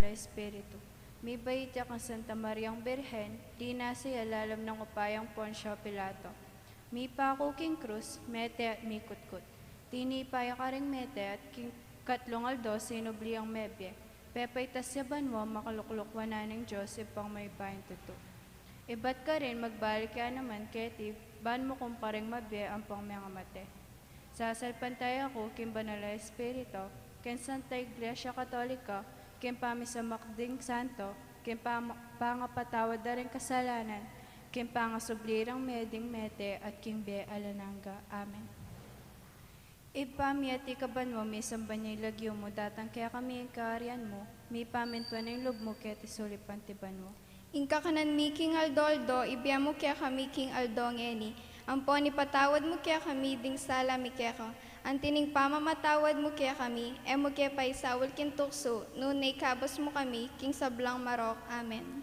Banal na Espiritu. May bayit kang Santa Mariang Birhen, di nasa ilalim ng upayang Ponsyo Pilato. May pakuking krus, mete at may kutkut. Tinipaya ka ring mete at katlong aldo sinubli ang mebye. Pepay tasyaban mo, makaluklukwa na ng Diyos, ipang may paing tuto. Iba't ka rin, magbalik ka naman, keti, ban mo kung paring mabye ang pang mga mate. Sasalpantay ako, kim Banal na Espiritu, ken Santa Iglesia Katolika, kim pamisamakding santo, kim pangapatawad na rin kasalanan, kim pangasublirang meding mete, at kim be alananga. Amen. Ipamiyati ka ban mo, may sambanyay lagyo mo, datang kaya kami ang kaarian mo, may pamintuan ng loob mo, kaya tisulipan tiban mo. Ingka kanan mi king aldoldo, ibya mo kaya kami king aldong eni. Ampon ipatawad mo kaya kami, ding sala mi kaya ka. Antining pamamatawad mo kaya kami, mo kaya paisawal kin tukso, nunay kabos mo kami, king sablang marok. Amen.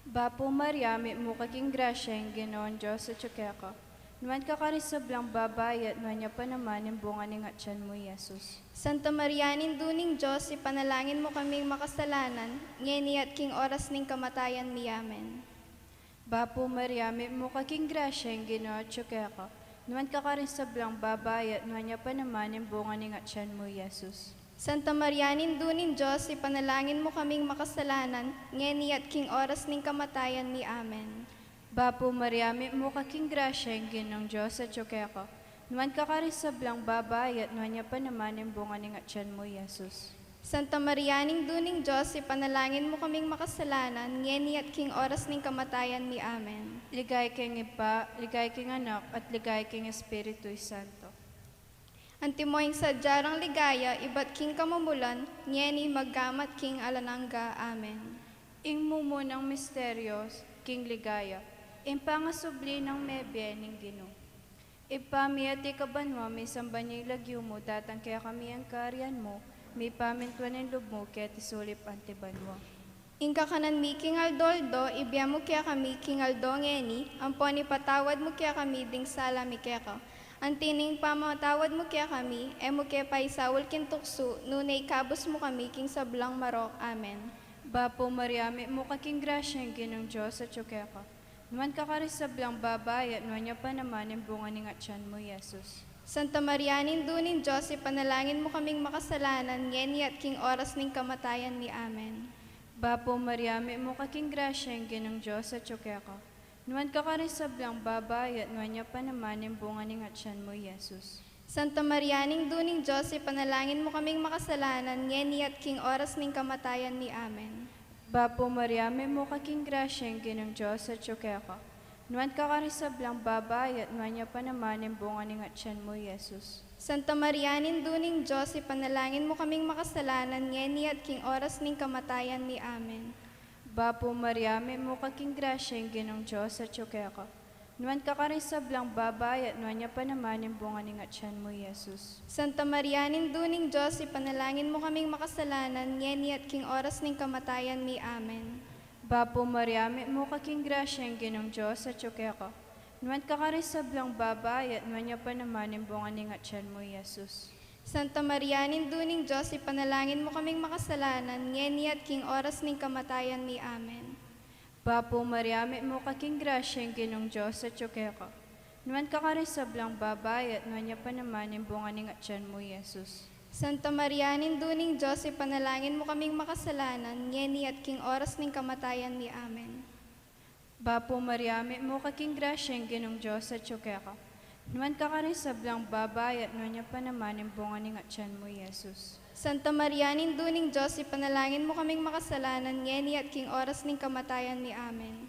Bapo Maria, may mukha king grasya, ang Ginoon Diyos sa tsukeka. Numan ka karisablang babayat, numan niya pa naman yung bunga ng atyan mo, Jesus. Santa Maria, ninduning Diyos, ipanalangin mo kaming makasalanan, ngeni at king oras ning kamatayan mi. Amen. Bapo Maria, may mukha king grasya, ang Ginoon tsukeka. Numan ka karisablang babayat, numan niya pa naman yung bunga ng atyan mo, Jesus. Santa Maria, ninduning Diyos, ipanalangin mo kaming makasalanan, ngeni at king oras ning kamatayan mi. Amen. Bapo Maria, may mukha king grasya, ang Ginoong Diyos sa tsukeka. Numan ka karisablang babayat, numan niya pa naman yung bunga ng atyan mo, Jesus. Santa Maria, ninduning Diyos, ipanalangin mo kaming makasalanan, ngeni at king oras ning kamatayan mi. Amen. Ligay king Ipa, ligay king Anak, at ligay king Espiritu Santo. Antimoing sadyarang ligaya, iba't king kamumulan, ngeni maggamat king alananga. Amen. Ing mumunang misteryos, king ligaya, ing pangasubli ng mebye ning Ginoo. Ipamiyati ka ban mo, may sambanyay lagyo mo, datang kaya kami ang kaarian mo, may pamintuan ng loob mo, kaya tisulip antiban mo. Ingka kanan mi king aldoldo, ibya mo kaya kami king aldo ngeni, ampon ipatawad mo kaya kami, ding sala mi kaya ka. Antining pamatawad mo kaya kami, mo kaya paisawal kin tukso, nunay kabos mo kami, king sablang marok. Amen. Bapo Maria, may mukha king grasya, ang Ginoong Diyos sa tsukeka. Numan ka karisablang babayat, numan niya pa naman yung bunga ng atyan mo, Jesus. Santa Maria, ninduning Diyos, ipanalangin mo kaming makasalanan, ngeni at king oras ning kamatayan mi. Amen. Bapo Maria, may mukha king grasya, ang Ginoong Diyos sa tsukeka. Numan ka karisablang babayat, numan niya pa naman yung bunga ng atyan mo, Jesus. Santa Maria, ninduning Diyos, ipanalangin mo kaming makasalanan, ngeni at king oras ning kamatayan mi. Amen. Bapo Maria, may mukha king grasya, ang Ginoong Diyos sa tsukeka. Numan ka karisablang babayat, numan niya pa naman yung bunga ng atyan mo, Jesus. Santa Maria, ninduning Diyos, ipanalangin mo kaming makasalanan, ngeni at king oras ning kamatayan mi. Amen. Bapo Maria, may mukha king grasya, ang Ginoong Diyos sa tsukeka. Numan ka karisablang babayat, numan niya pa naman yung bunga ng atyan mo, Jesus. Santa Maria, ninduning Diyos, ipanalangin mo kaming makasalanan, ngeni at king oras ning kamatayan mi. Amen. Bapo Maria, may mukha king grasya, ang Ginoong Diyos sa tsukeka. Numan ka karisablang babayat, numan niya pa naman yung bunga ng atyan mo, Jesus. Santa Maria, ninduning Diyos, ipanalangin mo kaming makasalanan, ngeni at king oras ning kamatayan mi. Amen. Bapo Maria, may mukha king grasya, ang Ginoong Diyos sa tsukeka. Numan ka karisablang babayat, numan niya pa naman yung bunga ng atyan mo, Jesus. Santa Maria, ninduning Diyos, ipanalangin mo kaming makasalanan, ngeni at king oras ning kamatayan mi. Amen. Bapo Maria, may mukha king grasya, ang Ginoong Diyos sa tsukeka. Numan ka karisablang babayat, numan niya pa naman yung bunga ng atyan mo, Jesus. Santa Maria, ninduning Diyos, ipanalangin mo kaming makasalanan, ngeni at king oras ning kamatayan mi. Amen.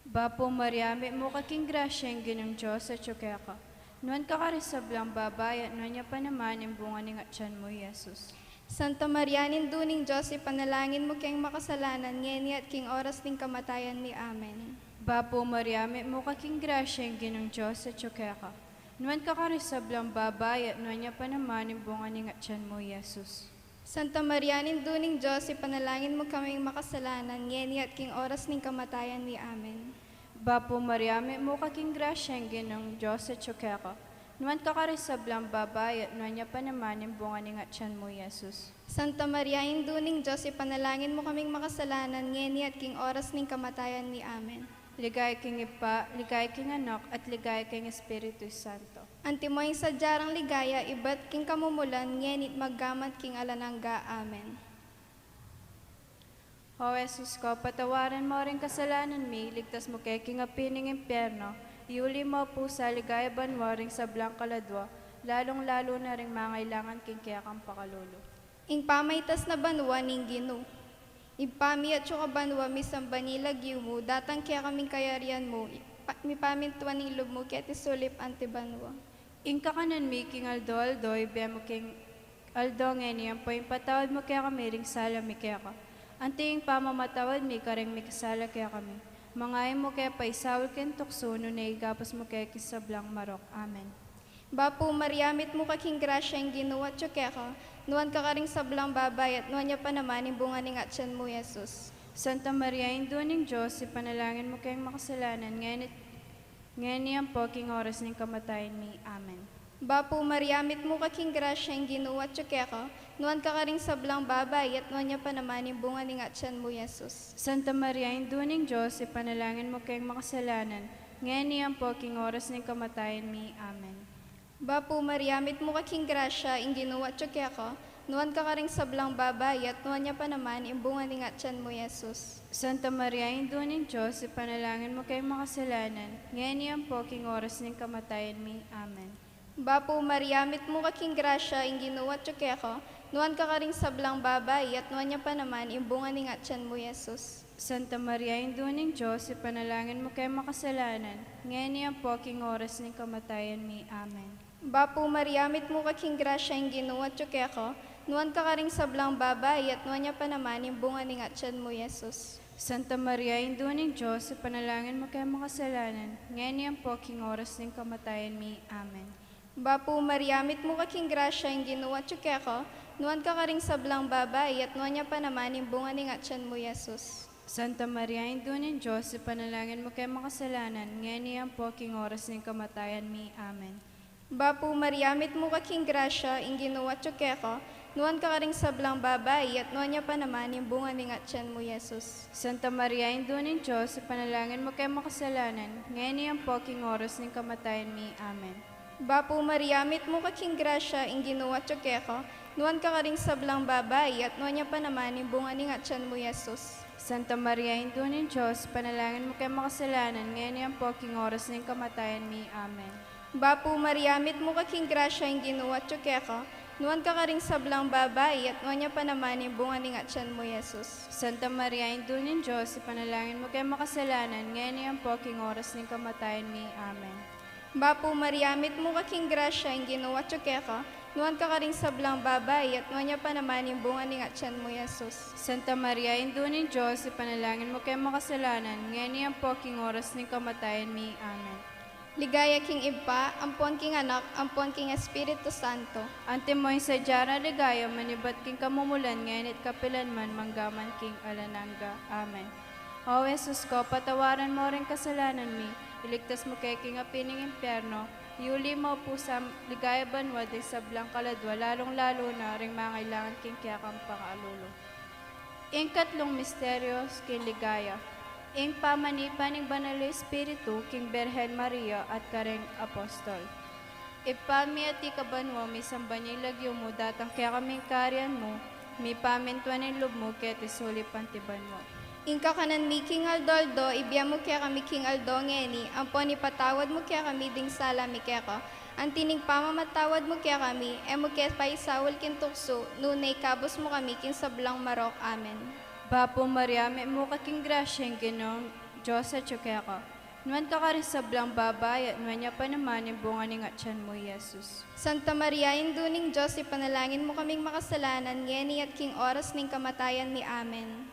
Bapo Maria, may mukha king grasya, ang Ginoong Diyos sa tsukeka. Numan ka karisablang babayat, numan niya pa naman yung bunga ng atyan mo, Jesus. Santa Maria, ninduning Diyos, ipanalangin mo kayong makasalanan, ngeni at king oras ning kamatayan mi. Amen. Bapo Maria, may mukha king grasya, ang Ginoong Diyos sa tsukeka. Numan ka karisablang babayat, numan niya pa naman yung bunga ng atyan mo, Jesus. Santa Maria, ninduning Diyos, ipanalangin mo kaming makasalanan, ngeni at king oras ning kamatayan mi. Amen. Bapo Maria, may mukha king grasya, ang Ginoong Diyos sa tsukeka. Nuan kakarisablang babae at nuan niya pa naman yung bunga ni tiyan mo, Yesus. Santa Maria, Induning Diyos, ipanalangin mo kaming makasalanan, ngeni at king oras ning kamatayan ni Amen. Ligay king Ipa, ligay king Anak, at ligay king Espiritu Santo. Antimoy sa jarang ligaya, ibat king kamumulan, ngenit maggamat king alanangga. Amen. O Jesus ko, patawaran mo rin kasalanan mi, ligtas mo kay king apining impyerno, iuli mo po sa ligaya banwa rin sa blanca ladwa, lalong-lalo na rin mangailangan king kaya kang pakalulo. Ing pamaytas na banwa ning Gino. Ipami at suka banwa misang banilagyo mo, datang kaya kaming kayarian mo, mi pamintuan ning lub mo, kaya tisulip anti banwa. Ing kakanan mi king Aldo, ibe mo king Aldo ngeni, ang po yung patawad mo kaya kami ring sala mi kaya ka. Anting pamamatawad mi karing mi kasala kaya kami. Mangay mo kaya paisawal ken tukso, no na igapos mo kaya kisablang marok. Amen. Bapo Mariamit mo kaking grasya ang ginawa tsukeka, nuwan ka karing sablang babay at nuwan niya pa naman yung bunga ning atyan mo, Yesus. Santa Maria, Induning Diyos, ipanalangin mo kayong makasalanan, ngayon niyan po, king oras ng kamatayan mi. Amen. Bapo Mariamit mo kaking grasya ang ginawa tsukeka, nuwan ka karing sablang babay at nuwan niya pa naman yung bunga ning atyan mo, Yesus. Santa Maria, Induning Diyos, ipanalangin mo kayong makasalanan, ngayon niyan po, king oras ng kamatayan mi. Amen. Bapo Mariamit mo kaking grasya ang ginawa tsukeka, nuwan ka karing sablang babay at nuwan niya pa naman yung bunga ning atyan mo, Yesus. Santa Maria, Induning Diyos, ipanalangin mo kayong makasalanan, ngayon niyan po, king oras ng kamatayan mi. Amen. Bapo Mariamit mo kaking grasya ang ginawa tsukeka, nuwan ka karing sablang babay at nuwan niya pa naman yung bunga ning atyan mo, Yesus. Santa Maria, Induning Diyos, ipanalangin mo kayong makasalanan, ngayon niyan po, king oras ng kamatayan mi. Amen. Bapo Mariamit mo kaking grasya ang ginawa tsukeka, nuwan ka karing sablang babay at nuwan niya pa naman yung bunga ning atyan mo, Yesus. Santa Maria, Induning Diyos, ipanalangin mo kayong makasalanan, ngayon niyan po, king oras ng kamatayan mi. Amen. Bapo Mariamit mo kaking grasya ang ginawa tsukeka, nuwan ka karing sablang babay at nuwan niya pa naman yung bunga ning atyan mo, Yesus. Santa Maria, Induning Diyos, ipanalangin mo kayong makasalanan, ngayon niyan po, king oras ng kamatayan mi. Amen. Bapo Mariamit mo kaking grasya ang ginawa tsukeka, nuwan ka karing sablang babay at nuwan niya pa naman yung bunga ning atyan mo, Yesus. Santa Maria, Induning Diyos, ipanalangin mo kayong makasalanan, ngayon niyan po, king oras ng kamatayan mi. Amen. Bapo Mariamit mo kaking grasya ang ginawa tsukeka, nuwan ka karing sablang babay at nuwan niya pa naman yung bunga ning atyan mo, Yesus. Santa Maria, Induning Diyos, panalangin mo kayong makasalanan, ngayon niyan po, king oras ng kamatayan mi. Amen. Bapo Mariamit mo kaking grasya ang ginawa tsukeka, nuwan ka karing sablang babay at nuwan niya pa naman yung bunga ning atyan mo, Yesus. Santa Maria, Induning Diyos, ipanalangin mo kayong makasalanan, ngayon niyan po, king oras ng kamatayan mi. Amen. Bapo Mariamit mo kaking grasya ang ginawa tsukeka, nuwan ka karing sablang babay at nuwan niya pa naman yung bunga ning atyan mo, Yesus. Santa Maria, Induning Diyos, ipanalangin mo kayong makasalanan, ngayon niyan po, king oras ng kamatayan mi. Amen. Ligaya king Ipa, ampon king Anak, ampon king Espiritu Santo. Antimoy sa jara ligaya, manibat king kamumulan, ngayon at kapilan man, manggaman king alanangga. Amen. O Jesus ko, patawaran mo rin kasalanan mi, iligtas mo kay king apining impyerno, iuli mo po sa ligaya banwa de sa blanca ladwa, lalong-lalo na ring mangailangan king kiyakang pangaalulo. Ing katlong misteryos king ligaya, ing pamanipan ng Banal na Espiritu, king Berhen Maria at kareng apostol. Ipami at ikabanwa, mi sambanilagyo mo, datang kaya kaming karyan mo, mi pamintuan ng lub mo, kaya tisuli pantiban mo. Ingka kanan mi king Aldoldo, ibiya mo kaya kami king Aldo ngeni, ampon ipatawad mo kaya kami ding sala mi kaya ka, antining pamamatawad mo kaya kami, mo kaya paisawal kin tukso, nunay kabos mo kami kin sablang marok. Amen. Bapo Maria, may mo kaking grasyang ginong Diyos at kaya ka. Nuwan ka rin sa blang babay at nuwan niya pa naman yung bunga ng atyan mo, Jesus. Santa Maria, Induning Diyos, ipanalangin mo kaming makasalanan, ngeni at king oras ning kamatayan ni. Amen.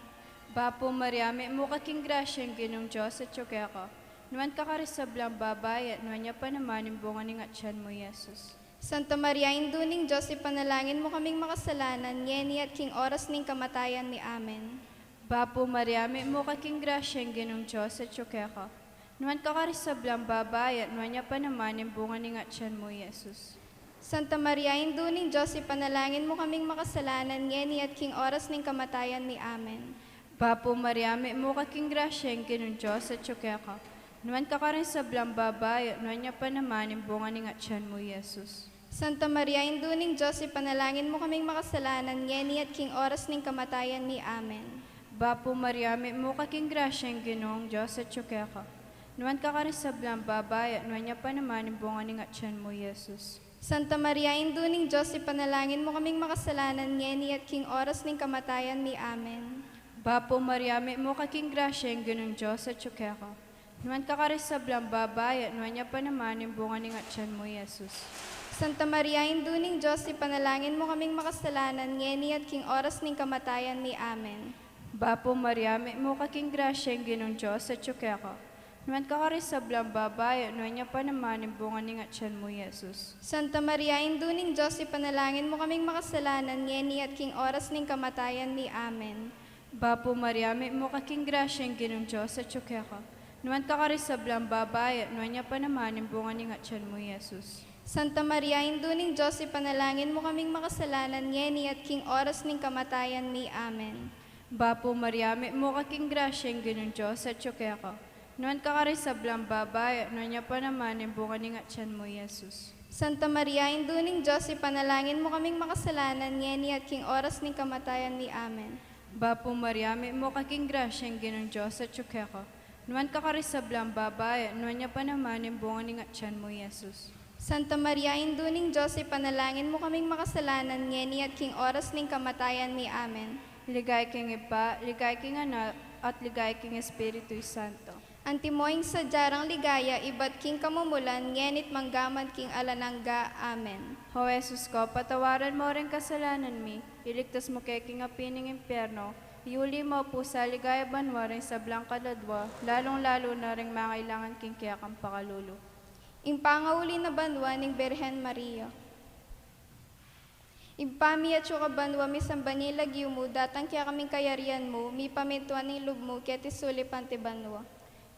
Bapo Maria, may mo kaking grasyang ginong Diyos at kaya ka. Nuwan ka rin sa blang babay at nuwan niya pa naman yung bunga ng atyan mo, Jesus. Santa Maria, Induning Diyos, ipanalangin mo kaming makasalanan, ngeni at king oras ning kamatayan ni. Amen. Bapo Maria, may mo kaking grasyang ginong Diyos at kaya ka. Nuan kakarisablang babae at nuan niya pa naman yung bunga ni ngatyan mo, Jesus. Santa Maria, induning Diyos, ipanalangin mo kaming makasalanan, ngeni at king oras ning kamatayan mi. Amen. Bapo Maria, may mo kaking grasya yung kinun Diyos at tsukeka. Nuan kakarisablang babae at nuan niya pa naman yung bunga ni ngatyan mo, Jesus. Santa Maria, induning Diyos, ipanalangin mo kaming makasalanan, ngeni at king oras ning kamatayan mi. Amen. Bapo Maria, may mo kaking grasya yung ginoong Diyos at tsukeka. Nuan kakarisablang babae at nuan niya pa naman yung bunga ni ngatyan mo, Jesus. Santa Maria, induning Diyos, ipanalangin mo kaming makasalanan, ngeni at king oras ning kamatayan mi. Amen. Bapo Maria, may mo kaking grasya yung ginoong Diyos at tsukeka. Nuan kakarisablang babae at nuan niya pa naman yung bunga ni ngatyan mo, Jesus. Santa Maria, induning Diyos, ipanalangin mo kaming makasalanan, ngeni at king oras ning kamatayan mi. Amen. Bapo Maria, may mo kaking grasya yung ginoong Diyos at tsukeka. Nuan kakarisablang babae at nuan niya pa naman yung bunga ni ngatyan mo, Jesus. Santa Maria, induning Diyos, ipanalangin mo kaming makasalanan, ngeni at king oras ning kamatayan mi. Amen. Bapo Maria, may mo kaking grasya yung ginoong Diyos at tsukeka. Nuan kakarisablang babae at nuan niya pa naman yung bunga ni ngatyan mo, Jesus. Santa Maria, induning Diyos, ipanalangin mo kaming makasalanan, ngeni at king oras ning kamatayan mi. Amen. Bapo Maria, may mo kaking grasya yung ginoong Diyos at tsukeka. Nuan kakarisablang babae at nuan niya pa naman yung bunga ni ngatyan mo, Jesus. Santa Maria, induning Diyos, ipanalangin mo kaming makasalanan, ngeni at king oras ning kamatayan mi. Amen. Bapo Maria, may mo kaking grasya yung ginoong Diyos at tsukeka. Nuan kakarisablang babae at nuan niya pa naman yung bunga ni ngatyan mo, Jesus. Santa Maria, induning Diyos, ipanalangin mo kaming makasalanan, ngeni at king oras ning kamatayan mi. Amen. Ligay king Ipa, ligay king Anak, at ligay king Espiritu Santo. Antimoing sa jarang ligaya, ibat king kamumulan, ngenit manggamad king alanangga. Amen. Ho Jesus ko, patawaran mo rin kasalanan mi, iligtas mo kay king apining impyerno, iuli mo po sa ligaya banwa rin sa blanca ladwa, lalong-lalo na rin mangailangan king kiyakang pakalulu. Impangauli na banwa ning Berhen Maria. Impami at suka banwa mi sambanilag mo, datang kaya kaming kayarian mo, mi pamintuan ning lub mo, kaya tisuli pante banwa.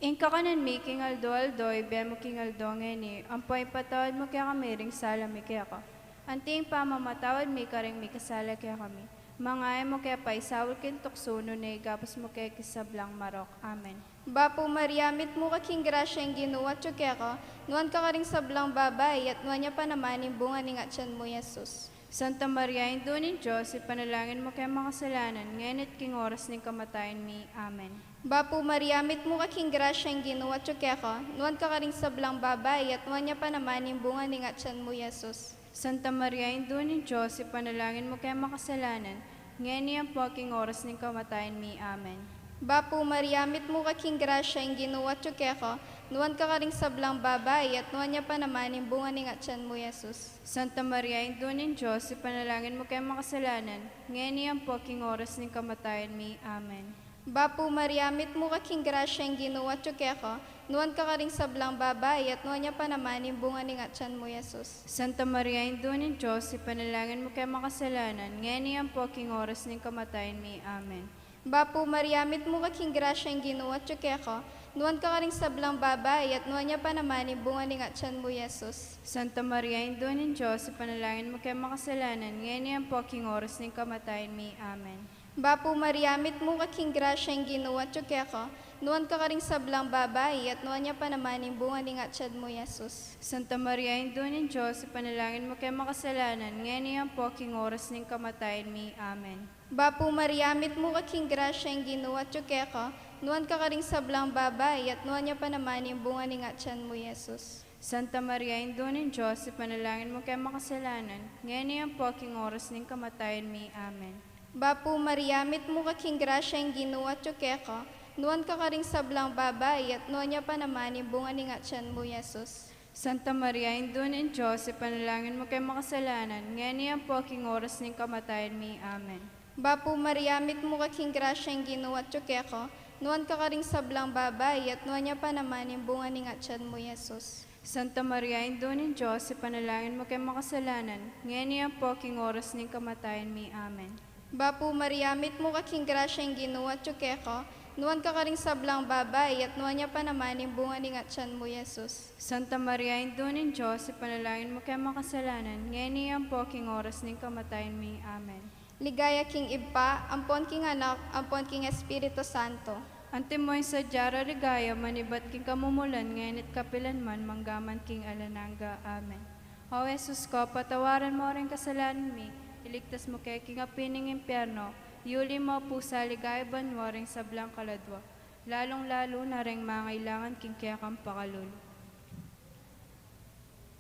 Inka kanan mi, king Aldo, ibe mo king Aldo ngeni, ampoy patawad mo kaya kami ring sala mi kaya ka. Anting pamamatawad mi ka ring mi kasala kaya kami. Mga mo kaya pa isawal kin tuksuno na igapos mo kaya kisablang marok. Amen. Bapo Maria, mit mo kaking grasya yung ginuwa kaya ka, nuan ka ring sablang babay, at nuan niya pa naman yung bunga ni ngatyan mo, Jesus. Santa Maria, indunin Diyos, ipanalangin mo kaya makasalanan, ngayon at king oras ng kamatayan mi. Amen. Bapo Maria, mit mo kaking grasya yung ginuwa kaya ka, nuan ka ring sablang babay, at nuan niya pa naman yung bunga ni ngatyan mo, Jesus. Santa Maria, indunin Diyos, ipanalangin mo kaya makasalanan, ngayon po king oras ng kamatayan mi. Amen. Bapo Maria, mit mo kaking grasya yung ginuwa kaya ka, nuan ka ring sablang babay, at nuan niya pa naman yung bunga ni ngatyan mo, Jesus. Santa Maria, indunin Diyos, ipanalangin mo kaya makasalanan, ngayon po king oras ng kamatayan mi. Amen. Bapo Maria, mit mo kaking grasya yung ginuwa kaya ka, nuan ka ring sablang babay, at nuan niya pa naman yung bunga ni ngatyan mo, Jesus. Santa Maria, indunin Diyos, ipanalangin mo kaya makasalanan, ngayon po king oras ng kamatayan mi. Amen. Bapo Maria, mit mo kaking grasya yung ginuwa kaya ka, nuan ka ring sablang babay, at nuan niya pa naman yung bunga ni ngatyan mo, Jesus. Santa Maria, indunin Diyos, ipanalangin mo kaya makasalanan, ngayon po king oras ng kamatayan mi. Amen. Bapo Maria, mit mo kaking grasya yung ginuwa kaya ka, nuan ka ring sablang babay, at nuan niya pa naman yung bunga ni ngatyan mo, Jesus. Santa Maria, indunin Diyos, ipanalangin mo kaya makasalanan, ngayon po king oras ng kamatayan mi. Amen. Bapo Maria, mit mo kaking grasya yung ginuwa kaya ka, nuan ka ring sablang babay, at nuan niya pa naman yung bunga ni ngatyan mo, Jesus. Santa Maria, indunin Diyos, ipanalangin mo kaya makasalanan, ngayon po king oras ng kamatayan mi. Amen. Bapo Maria, mit mo kaking grasya yung ginuwa kaya ka, nuan ka ring sablang babay, at nuan niya pa naman yung bunga ni ngatyan mo, Jesus. Santa Maria, indunin Diyos, ipanalangin mo kaya makasalanan, ngayon po king oras ng kamatayan mi. Amen. Bapo Maria, mit mo kaking grasya yung ginuwa kaya ka, nuan ka ring sablang babay, at nuan niya pa naman yung bunga ni ngatyan mo, Jesus. Santa Maria, indunin Diyos, ipanalangin mo kaya makasalanan, ngayon po king oras ng kamatayan mi. Amen. Bapo Maria, mit mo kaking grasya yung ginuwa kaya ka, Nuwan ka karing sablang babay, at nuwan niya pa naman yung bunga ni ngatsan mo, Yesus. Santa Maria, Indunin Diyos, ipanalangin mo kay makasalanan, ngayon niyan po king oras ng kamatayan mi. Amen. Ligaya king Iba, ampon king Anak, ampon king Espiritu Santo. Antimoy sa Jara Ligaya, manibat king kamumulan, ngayon at kapilan man, manggaman king alananga. Amen. O Jesus ko, patawaran mo rin kasalanan mi, iligtas mo kay king apining impyerno, yuli mo po sa ligaya banwa rin sa blang kaladwa, lalong-lalo na rin mangailangan king kaya kang pakalul.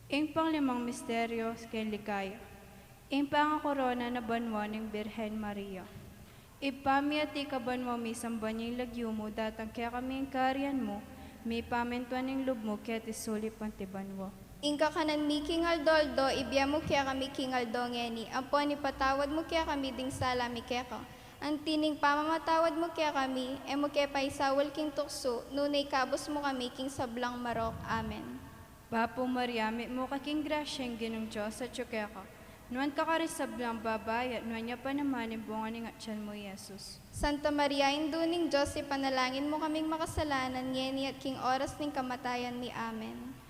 Ing panglimang misteryo kay ligaya, ing pangakorona na banwa ng Birhen Maria. Ipamiati ka banwa mi sambanyang lagyo mo, datang kaya kami ang kariyan mo, may pamentuan ng lub mo kaya tisulip ang tibanwa. Ingka kanan mi king Aldoldo, ibiya mo kaya kami king Aldongeni, ampon ipatawad mo kaya kami ding sala mi keko. Antining pamamatawad mo kaya kami, mo kaya paisawal king tukso, nunay kabos mo kami king sablang marok. Amen. Bapo Maria, may mo kaking grasyang ginong Diyos sa tsukeka. Nuan ka karisablang babayat, nuan niya pa naman yung bunga ng atyan mo, Yesus. Santa Maria, induning Diyos, ipanalangin mo kaming makasalanan, ngeni at king oras ning kamatayan ni. Amen.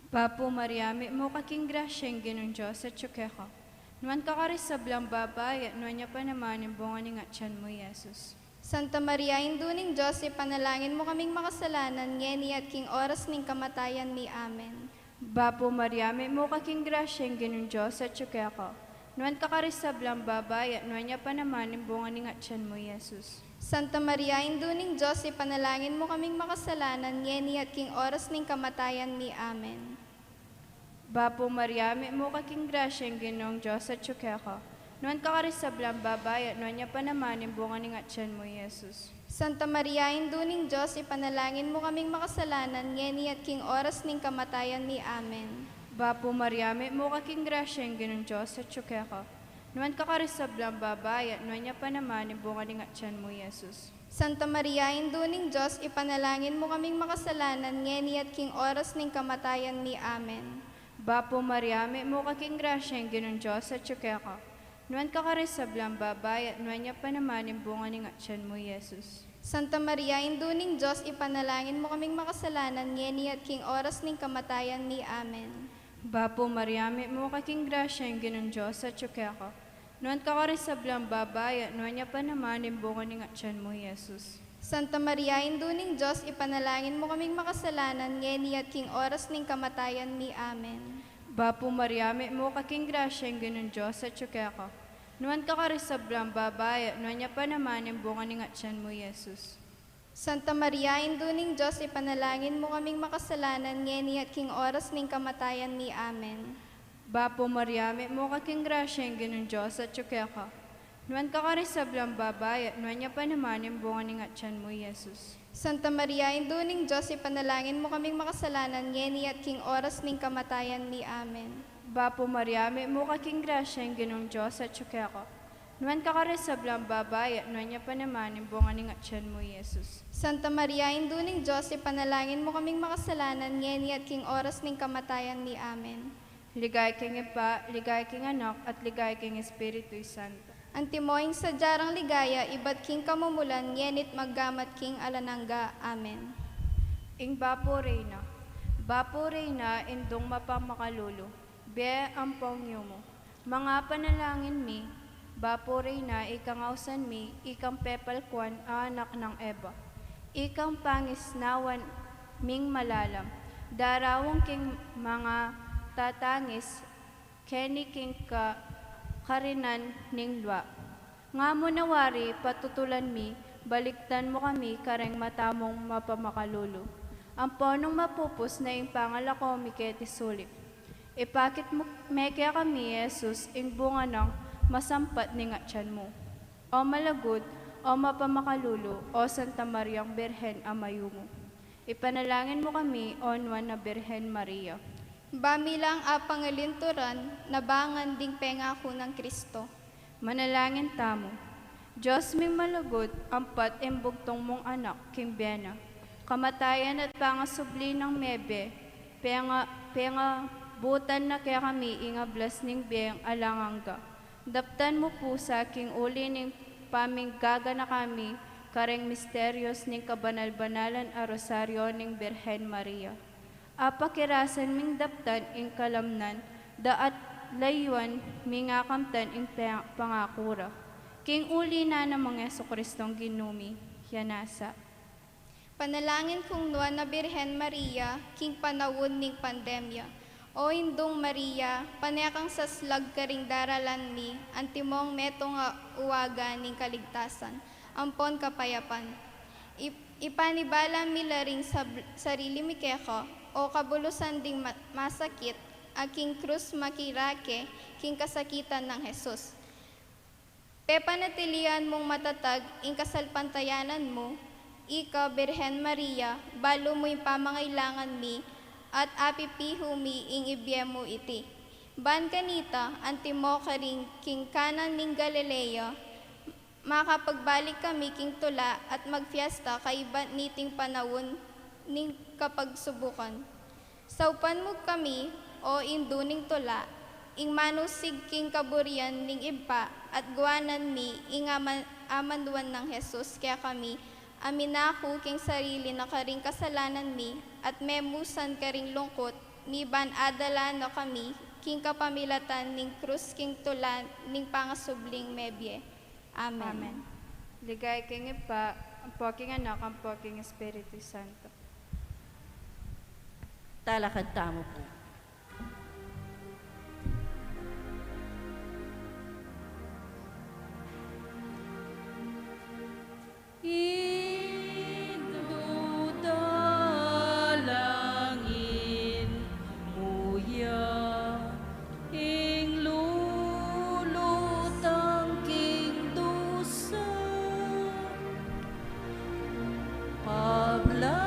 Bapo Maria, may mo kaking grasyang ginong Diyos sa tsukeka. Nuan ka karisablang babayat, nuan niya pa naman yung bunga ng atyan mo, Yesus. Santa Maria, induning Diyos, ipanalangin mo kaming makasalanan, ngeni at king oras ning kamatayan ni. Amen. Bapo Maria, may mo kaking grasyang ginong Diyos sa tsukeka. Nuan ka karisablang babayat, nuan niya pa naman yung bunga ng atyan mo, Yesus. Santa Maria, induning Diyos, ipanalangin mo kaming makasalanan, ngeni at king oras ning kamatayan ni. Amen. Bapo Maria, may mo kaking grasyang ginong Diyos sa tsukeka. Nuan ka karisablang babayat, nuan niya pa naman yung bunga ng atyan mo, Yesus. Santa Maria, induning Diyos, ipanalangin mo kaming makasalanan, ngeni at king oras ning kamatayan ni. Amen. Bapo Maria, may mo kaking grasyang ginong Diyos sa tsukeka. Nuan ka karisablang babayat, nuan niya pa naman yung bunga ng atyan mo, Yesus. Santa Maria, induning Diyos, ipanalangin mo kaming makasalanan, ngeni at king oras ning kamatayan ni. Amen. Bapo Maria, may mo kaking grasyang ginong Diyos sa tsukeka. Nuan ka karisablang babayat, nuan niya pa naman yung bunga ng atyan mo, Yesus. Santa Maria, induning Diyos, ipanalangin mo kaming makasalanan, ngeni at king oras ning kamatayan ni. Amen. Bapo Maria, may mo kaking grasyang ginong Diyos sa tsukeka. Nuan ka karisablang babayat, nuan niya pa naman yung bunga ng atyan mo, Yesus. Santa Maria, induning Diyos, ipanalangin mo kaming makasalanan, ngeni at king oras ning kamatayan ni. Amen. Bapo Maria, may mo kaking grasyang ginong Diyos sa tsukeka. Nuan ka karisablang babayat, nuan niya pa naman yung bunga ng atyan mo, Yesus. Santa Maria, induning Diyos, ipanalangin mo kaming makasalanan, ngeni at king oras ning kamatayan ni. Amen. Bapo Maria, may mo kaking grasyang ginong Diyos sa tsukeka. Nuan ka karisablang babayat, nuan niya pa naman yung bunga ng atyan mo, Yesus. Santa Maria, induning Diyos, ipanalangin mo kaming makasalanan, ngeni at king oras ning kamatayan ni. Amen. Bapo Maria, may mo kaking grasyang ginong Diyos sa tsukeka. Nuan ka karisablang babayat, nuan niya pa naman yung bunga ng atyan mo, Yesus. Santa Maria, induning Diyos, ipanalangin mo kaming makasalanan, ngeni at king oras ning kamatayan ni. Amen. Ligay king Iba, ligay king Anak, at ligay king Espiritu Santo. Antimoing sa jarang ligaya, ibat king kamumulan, ngenit maggamat king alananga. Amen. Ing Bapo Reyna, indong mapamakalulu, be ang pongyo mo. Mga panalangin mi, Bapo Reyna, ikang ausan mi, ikang pepalkwan, anak ng Eva. Ikang pangisnawan ming malalam, darawang king mga tatangis, keni king karinan ning lwa. Nga mo nawari, patutulan mi, baliktan mo kami, kareng matamong mapamakalulu. Ang ponong mapupos na ing pangalako mi keti sulip. Ipakit mo meke kami, Yesus, ing bunga ng masampat ning atyan mo. O malagud, o mapamakalulu, o Santa Mariang Birhen amayo mo. Ipanalangin mo kami, o Nuan na Birhen Maria. Bamilang apangalinturan, nabangan ding pengako ng Kristo. Manalangin tamo. Diyos may malagod, ampat embugtong mong anak, King Bena. Kamatayan at pangasubli ng mebe, penga butan na kaya kami ingablas ning biyang alanganga. Daptan mo po sa king uli ning paminggaga na kami, kareng misterios ning kabanal-banalan a rosaryo ning Birhen Maria. Apakirasan ming daptan ing kalamnan, daat layuan mingakamtan ing pangakura. King uli na ng mga Jesucristong ginumi, yanasa. Panalangin kong nuan na Birhen Maria, king panawon ning pandemya. O Indong Maria, panekang saslag karing daralan mi, antimong metong uwaga ning kaligtasan, ampon kapayapan. Ipanibala mi laring sarili mi keko, o kabulusan ding masakit, aking krus makirake, king kasakitan ng Jesus. Pepanatilian mong matatag, ing kasalpantayanan mo, ika, Birhen Maria, balo mo'y pamangailangan mi, at apipiho mi ing ibyemo iti. Ban kanita, antimo karing king kanan ning Galilea, makapagbalik kami king tula at magfiesta kaiban niting panawon ning kapagsubukan. Saupan mo kami, o induning tula, ing manusig king kaburian ning impa at guwanan mi ing amanduan ng Jesus kaya kami aminako king sarili na karing kasalanan mi at memusan karing lungkot mi ban adala na kami king kapamilatan ning krus king tulan ning pangasubling mebye. Amen. Amen. Ligay king ipa, ang poking anak, ang poking Espiritu Santo. Talakad tamo po. Indudalangin muya, ing lulutang king dusa, pablasang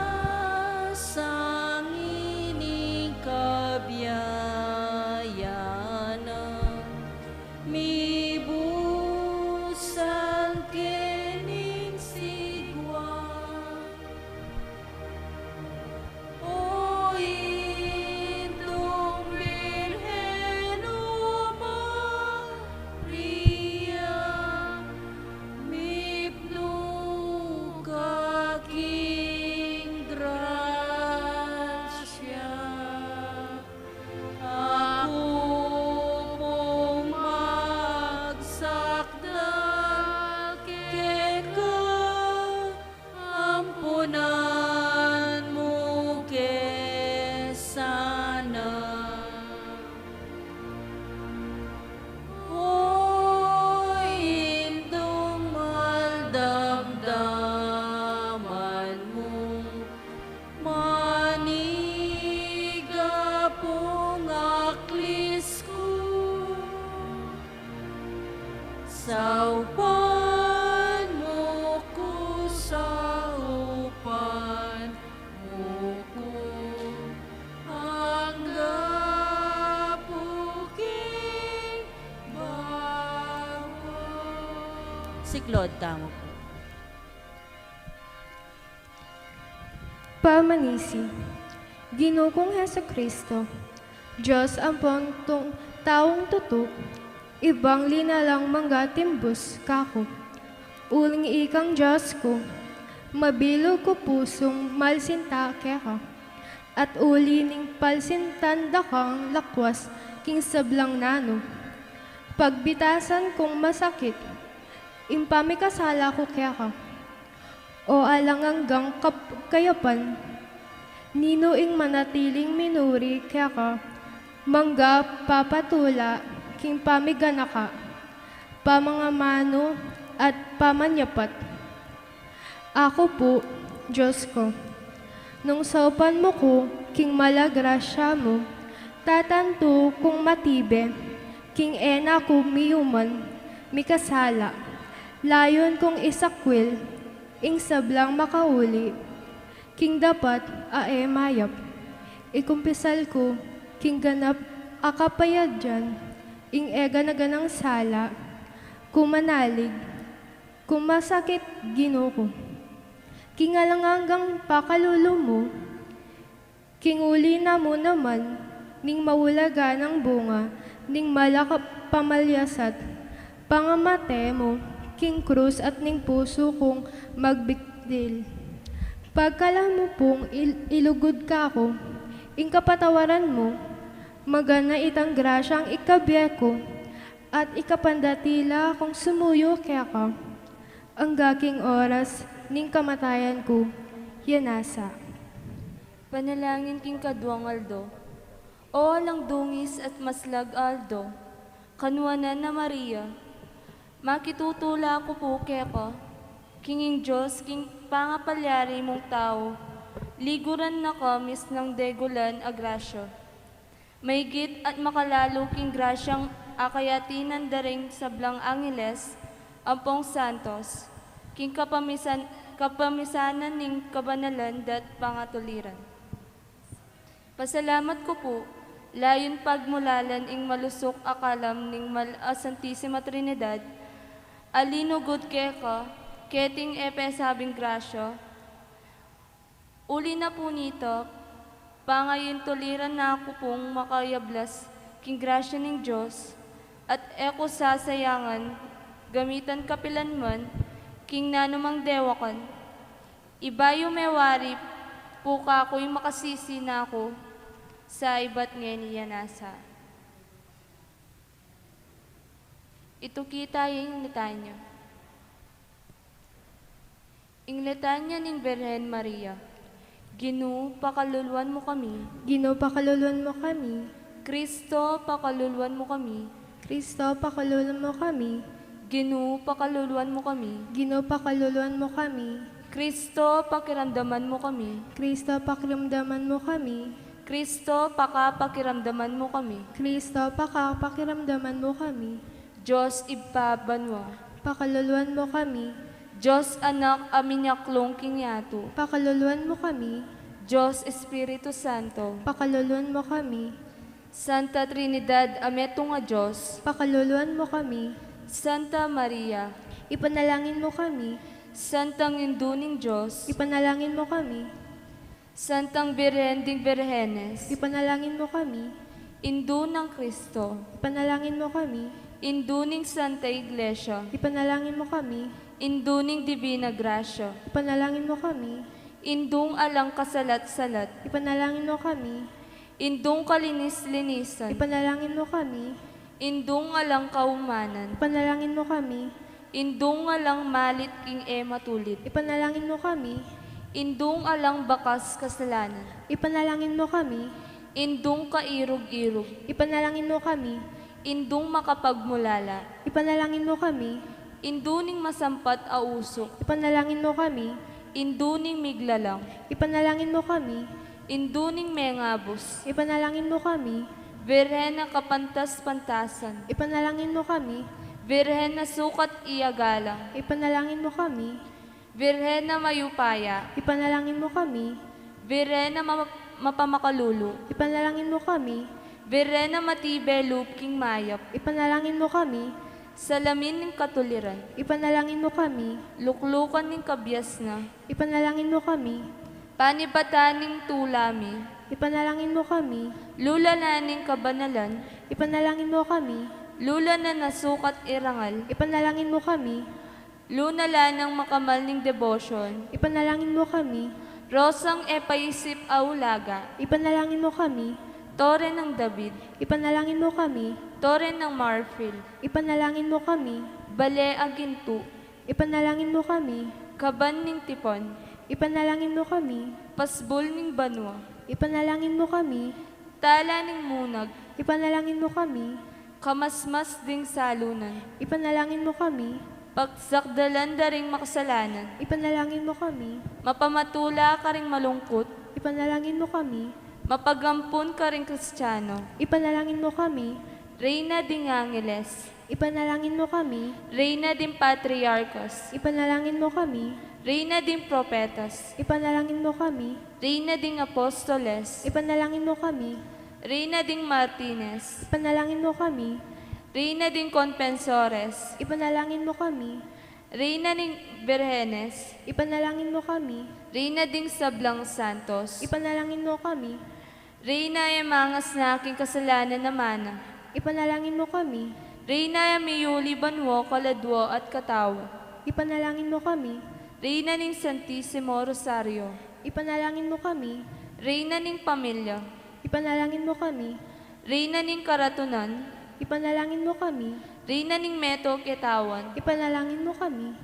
ining kabyayana, mibusan kening sigwa. O Indong Birhen Maria, mipnuga king grasya, ako mong magsakdal keka, ampunan mo kesana. O Indong maldamdaman mo, maniga pong aklis ko, saupan mo ko sa upan mo ko, hangga puking bawa. Siklod tamo po. Pamanisi, Ginukong Heso Kristo, Diyos ang taong tutok, ibang linalang manggatimbus kako. Uling ikang Diyos ko, mabilog ko pusong malsinta keka. At uli ning palsintanda kang lakwas king sablang nano. Pagbitasan kong masakit, impamikasala ko keka. O alanganggang kayapan, nino ing manatiling minuri keka, mangga papatula, king pamiganaka, pamangamano at pamanyapat. Ako po, Diyos ko, nung saupan mo ko, king malagrasya mo, tatanto kung matibe, king ena ko miyuman, mikasala, layon kong isakwil, ing sablang makauli, king dapat ae mayap, ikumpisal ko, king ganap akapayad dyan, ing ega na ganang sala, kumanalig, kumasakit Ginoo, king alanganggang pakalulo mo, king uli na mo naman, ning mawulaga ng bunga, ning malakap pamalyasat, pangamate mo, king krus at ning puso kong magbikdil. Pagkala mo pong ilugod ka ako, ing kapatawaran mo, magana itang grasyang ikabiya ko, at ikapandatila kung sumuyo kaya ka. Ang gaking oras ning kamatayan ko, yanasa. Panalangin king kadwang Aldo, o alang dungis at maslag Aldo, kanuanan na Maria, makitutula ko po keka, kinging Diyos, king pangapalyari mong tao, liguran na kamis ng degulan agrasyo. Maigit at makalalo king grasyang akayatinan daring sablang angeles, ampong santos, king kapamisanan ning kabanalan dat pangatuliran. Pasalamat ko po, layon pagmulalan ing malusok akalam ning Santisima Trinidad, alinugod keka, keting sabing grasya. Uli na po nito, pangayon tuliran na ako pong makayablas king grasya ning Diyos, at eko sasayangan, gamitan kapilanman, king nanumang dewakan. Ibayo mewari, po ka ako'y makasisi na ako, sa iba't ngayon yanasa. Ito kita yung litanya. Ing litanya ning Birhen Maria, Ginoo, pakaluluan mo kami. Ginoo, pakaluluan mo kami. Kristo, pakaluluan mo kami. Kristo, pakaluluan mo kami. Ginoo, pakaluluan mo kami. Ginoo, pakaluluan mo kami. Kristo, pakiramdaman mo kami. Kristo, pakiramdaman mo kami. Kristo, pakiramdaman mo kami. Kristo, pakiramdaman mo kami. Diyos, ipabanwa. Pakaluluan mo kami. Diyos, anak, aminyaklong kinyato. Pakaluluan mo kami. Diyos, Espiritu Santo. Pakaluluan mo kami. Santa Trinidad, ameto nga Diyos. Pakaluluan mo kami. Santa Maria, Ipanalangin mo kami. Santang Induning Diyos. Ipanalangin mo kami. Santang Birhending Birhenes. Ipanalangin mo kami. Indu ng Kristo. Ipanalangin mo kami. Induning Santa Iglesia. Ipanalangin mo kami. Induning Divina Gracia. Ipanalangin mo kami. Indung alang kasalat-salat. Ipanalangin mo kami. Indung kalinis-linisan. Ipanalangin mo kami. Indung alang kaumanan. Ipanalangin mo kami. Indung alang malit king matulit. Ipanalangin mo kami. Indung alang bakas kasalanan. Ipanalangin mo kami. Indung kairog-irog. Ipanalangin mo kami. Indung makapagmulala. Ipanalangin mo kami. Induning masampat a usok. Ipanalangin mo kami. Induning miglalang. Ipanalangin mo kami. Induning mengabos. Ipanalangin mo kami. Birhen na kapantas-pantasan. Ipanalangin mo kami. Birhen na sukat iyagalang. Ipanalangin mo kami. Birhen na mayupaya. Ipanalangin mo kami. Birhen na mapamakalulu. Ipanalangin mo kami. Birhen na matibe lupking mayap. Ipanalangin mo kami. Salamin ng katuliran. Ipanalangin mo kami. Luklukan ng kabyas na. Ipanalangin mo kami. Panibataning tulami. Ipanalangin mo kami. Lula na ng kabanalan. Ipanalangin mo kami. Lula na nasukat irangal. Ipanalangin mo kami. Lunala ng makamal ng devotion. Ipanalangin mo kami. Rosang epaisip aulaga. Ipanalangin mo kami. Tore ng David. Ipanalangin mo kami. Tore ng Marfil. Ipanalangin mo kami. Bale agintu. Ipanalangin mo kami. Kaban ng tipon. Ipanalangin mo kami. Pasbol ng banwa. Ipanalangin mo kami. Tala ng munag. Ipanalangin mo kami. Kamasmas ding salunan. Ipanalangin mo kami. Pagsakdalan da ring makasalanan. Ipanalangin mo kami. Mapamatula ka ring malungkot. Ipanalangin mo kami. Mapagampun ka ring Kristiyano. Ipanalangin mo kami. Reyna ding Angeles. Ipanalangin mo kami. Reyna ding Patriarchos. Ipanalangin mo kami. Reyna ding Propetas. Ipanalangin mo kami. Reyna ding Apostoles. Ipanalangin mo kami. Reyna ding Martinez. Ipanalangin mo kami. Reyna ding Confensores. Ipanalangin mo kami. Reyna ding Birhenes. Ipanalangin mo kami. Reyna ding Sablang Santos. Ipanalangin mo kami. Reyna ay mangas na aking kasalanan na mana. Ipanalangin mo kami. Reyna Miyuli Banwo, Kaladwo at Katawa. Ipanalangin mo kami. Reyna ning Santissimo Rosario. Ipanalangin mo kami. Reyna ning Pamilya. Ipanalangin mo kami. Reyna ning Karatunan. Ipanalangin mo kami. Reyna ning Meto Ketawan. Ipanalangin mo kami.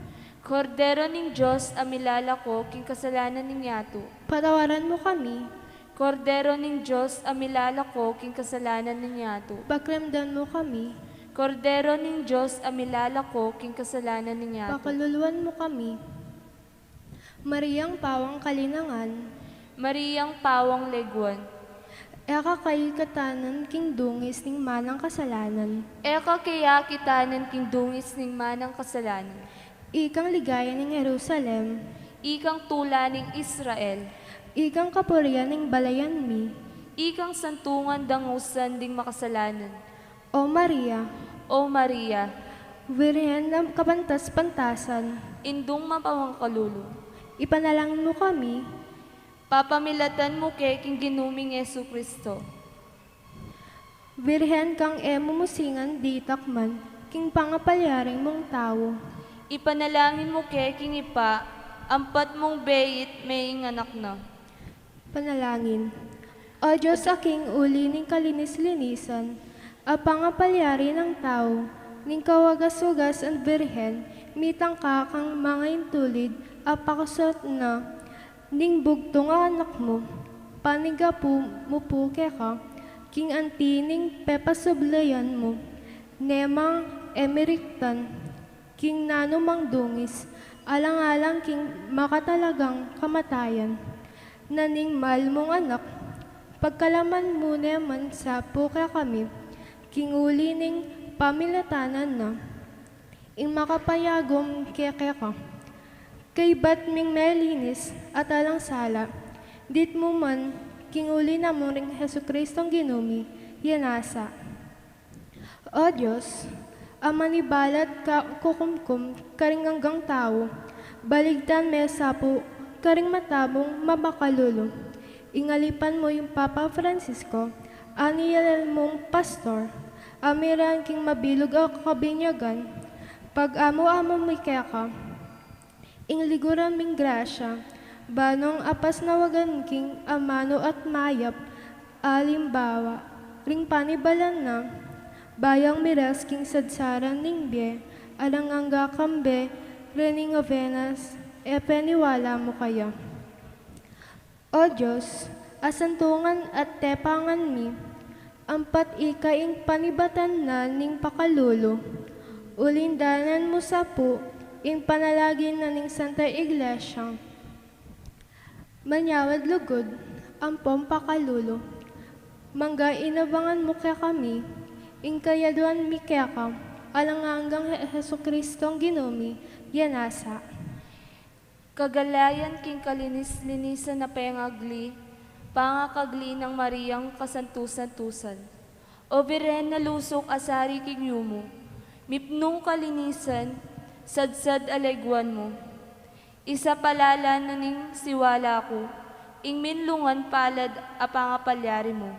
Kordero ning Diyos, amilala ko, king kasalanan ning yato. Patawaran mo kami. Kordero ning Diyos, amilala ko, king kasalanan ning yato. Pagramdam mo kami. Kordero ning Diyos, amilala ko, king kasalanan ning yato. Pakaluluan mo kami. Mariang pawang kalinangan. Mariyang pawang leguan. Eka kay katanan king dungis ning manang kasalanan. Eka kaya kitanan king dungis ning manang kasalanan. Ikang ligaya ning Jerusalem. Ikang tula ning Israel. Ikang kapurian ning balayan mi. Ikang santungan dangusan ding makasalanan. O Maria, O Maria, Virhen ng kapantas-pantasan, indung mapawang kalulu. ipanalangin mo kami. Papamilatan mo kay king ginuming Yesu Kristo. Virhen kang emo musingan di takman, king pangapalyaring mong tao. Ipanalangin mo kay king ipa, ampat mong beit may anak na. Panalangin. O Diyos aking uli ning kalinis-linisan, a pangapalyari ng tao, ning kawagas-wagas ang Virhen, mitang ka kang mga intulid, a pakasot na, ning bugtong anak mo, paniga po mo po ka, king antining pepasublayan mo, nemang emeriktan, king nanumang dungis, alang-alang king makatalagang kamatayan, naning mal mong anak, pagkalaman mo naman sa puka kami, king uli ning pamilatanan na, ing makapayagom keke ka, kay bat ming melinis at alang sala, dit mo man, king uli na mo ring Hesu Kristong ginumi, yanasa. O Diyos, ama ni balat ka kukumkum, karing hanggang tao, baligtan mesa po, karing matabong mabakalulo. Ingalipan mo yung Papa Francisco, aniyal mong pastor, amiran king mabilog ang kabinyagan, pag amo-amo mo kaya ka, ingliguran ming grasya, banong apas nawagan king amano at mayap, alimbawa, ring panibalan na, bayang miras king sadsaran ning bie, alanganga kambe, rening ovenas, peniwala mo kaya. O Diyos, asantungan at tepangan mi, ampat ikaing panibatan na ning pakalulo, ulindanan mo sa po, ing panalagin na ning Santa Iglesia, manyawad lugod, ampom pakalulo, mangga inabangan mo kaya kami, ing kayaduan mi kaya ka, alang hanggang Hesu Kristong ginumi, yanasa. Kagalayan king kalinis-linisan na pengagli, pangakagli ng Mariyang kasantusan-tusan. O Virhen na lusok asari king yumo, mipnong kalinisan, sadsad alegwan mo. Isa palala na ning siwala ko, ing minlungan palad apangapalyari mo.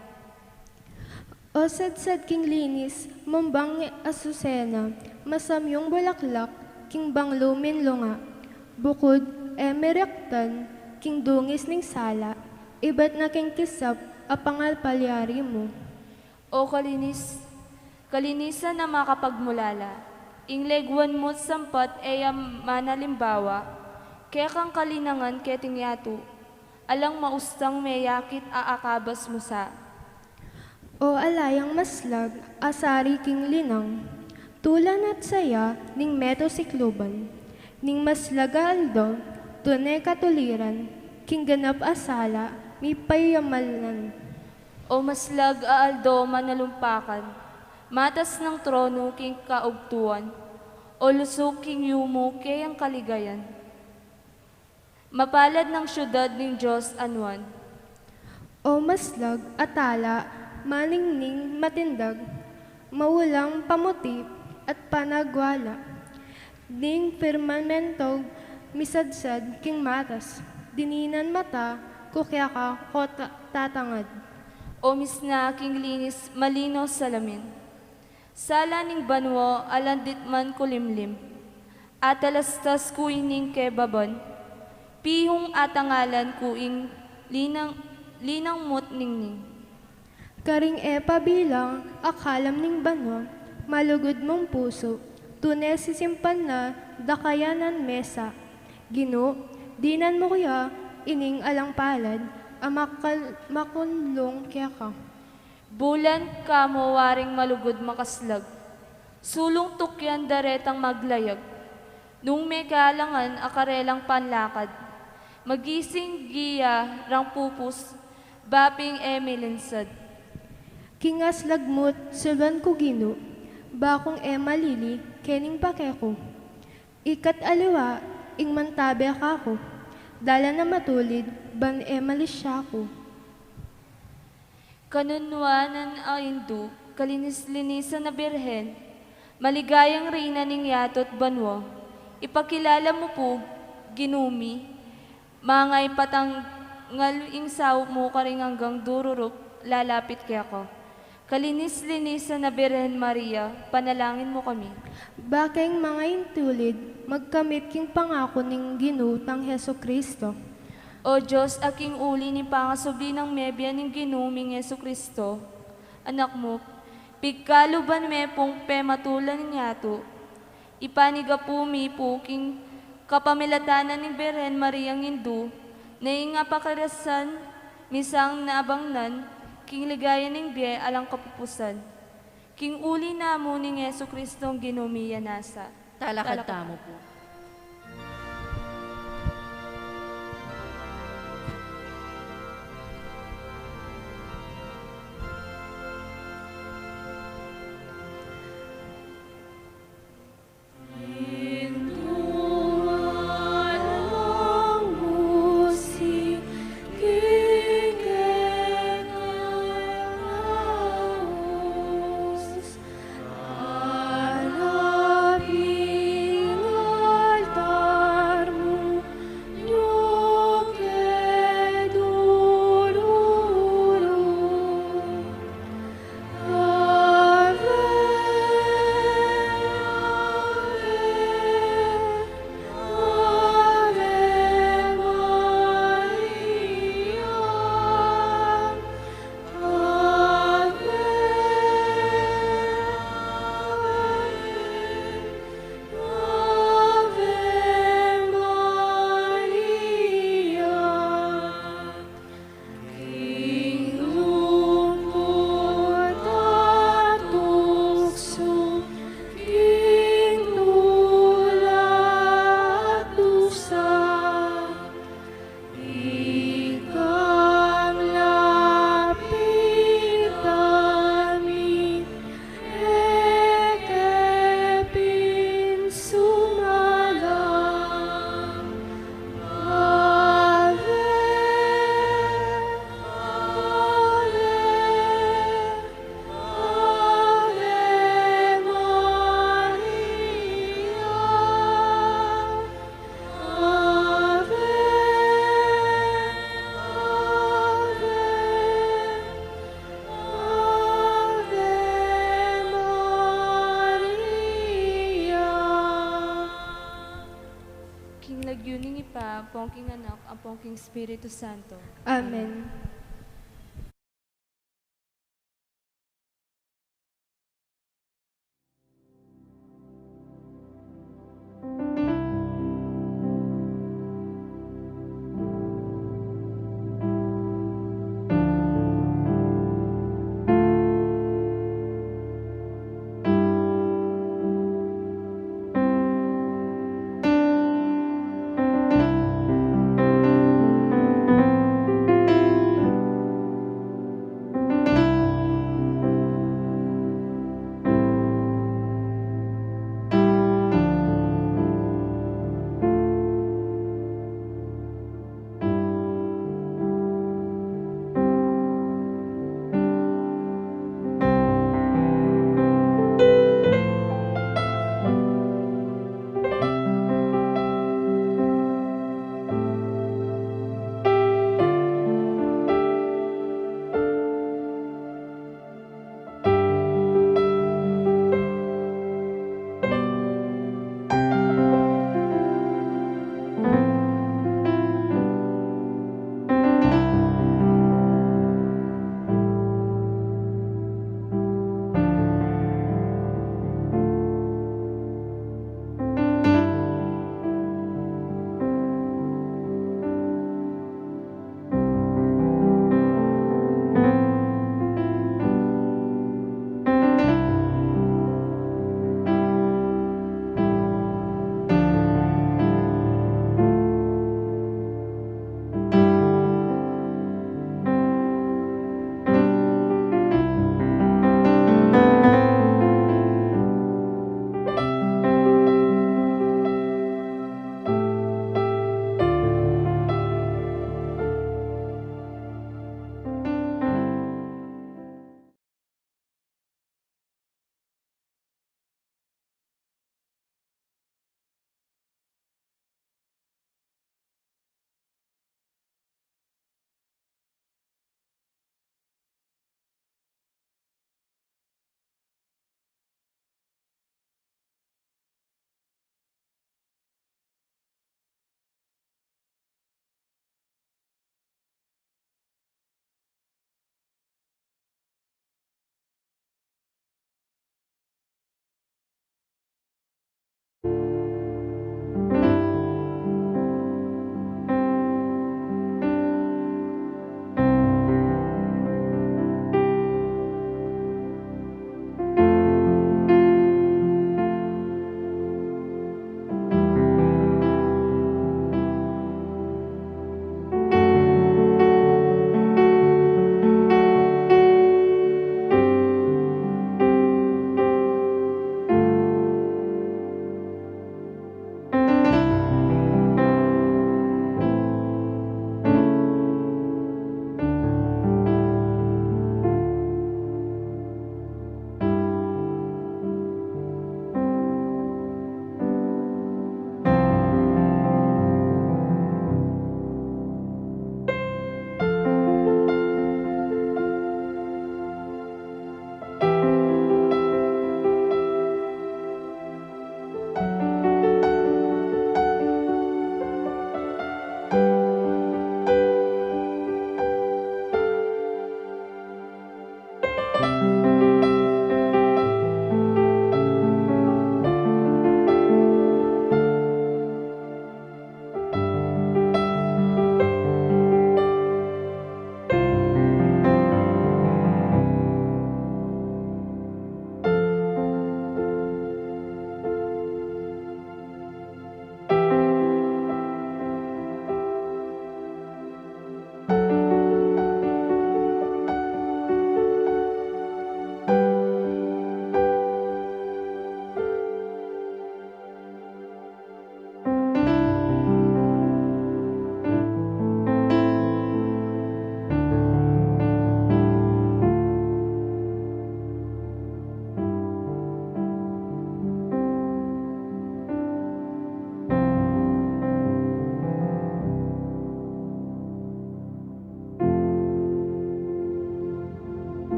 O sadsad king linis, mambang asusena, masamyong bulaklak, king banglumin lunga, bukod emerektan, king dungis ning sala, iba't na king kisap, apangalpalyari mo. O kalinisan na makapagmulala, ing legwan mo sampat eyam manalimbawa, kaya kang kalinangan keting yato, alang maustang mayakit aakabas mo sa. O alayang maslag, asari king linang, tulan at saya, ning meto sikluban, ning maslaga aldo, tunay katuliran, king ganap asala, mi payamalan. O maslag aaldo manalumpakan, matas ng trono king kaugtuan, o lusok king yumo kayang kaligayan. Mapalad ng syudad ng Diyos anuan. O maslag, atala, maningning, matindag, maulang pamuti at panagwala, ning firmamento, misadsad, king matas, dininan mata, kukya ka, tatangad. O misna king linis malino salamin. Sala ning banwo alandit man kulimlim. At alastas kuining kebabon. Pihong atangalan kuing linang mot ningning. Karing pabilang akalam ning banwa, malugod mong puso, tunay sisimpan na dakayanan mesa. Gino, dinan mo kuya, ining alang palad, makunlong kaya ka. Bulan kamo waring malugod makaslag. Sulong tukyan daretang maglayag. Nung may kalangan akarelang panlakad. Magising giya rang pupus, baping emilinsad. Kingas lagmut, sulban ko gino, bakong malili, kening pakeko. Ikat aliwa, ing mantabe ako, dala na matulid, ban malisya ko. Kanunwanan ang Hindu, kalinis-linisan na birhen, maligayang reyna ning yatot banwo, ipakilala mo po, ginumi, mangay patanggal ing saw mo karing hanggang dururup, lalapit kaya ko. Kalinis-linisan na Birhen Maria, panalangin mo kami. Bakeng mga intulid, magkamit king pangako ning ginutang Heso Kristo. O Diyos, aking uli ni pangasubli ng mebya ning ginuming Yesu Kristo, anak mo, pigkaluban me pong pematulan ninyato, ipaniga pumi po king kapamilatanan ng Birhen Maria ng Hindu, na inga pakarasan, misang naabangnan, king ligaya ning biye alang kapupusan. King uli na mo ning Yesu Kristong ginumiya nasa. Talakanta mo po. ang pongking anak, ang pongking Espiritu Santo. Amen.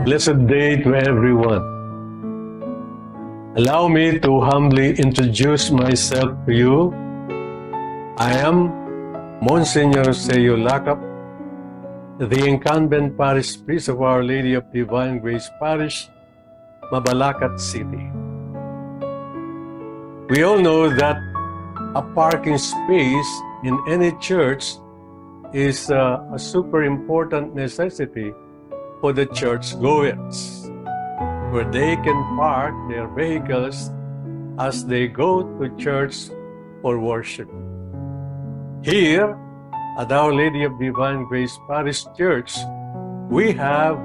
Blessed day to everyone. Allow me to humbly introduce myself to you. I am Monsignor Seyo Lakap, the incumbent parish priest of Our Lady of Divine Grace Parish, Mabalacat City. We all know that a parking space in any church is a super important necessity for the church-goers, where they can park their vehicles as they go to church for worship. Here, at Our Lady of Divine Grace Parish Church, we have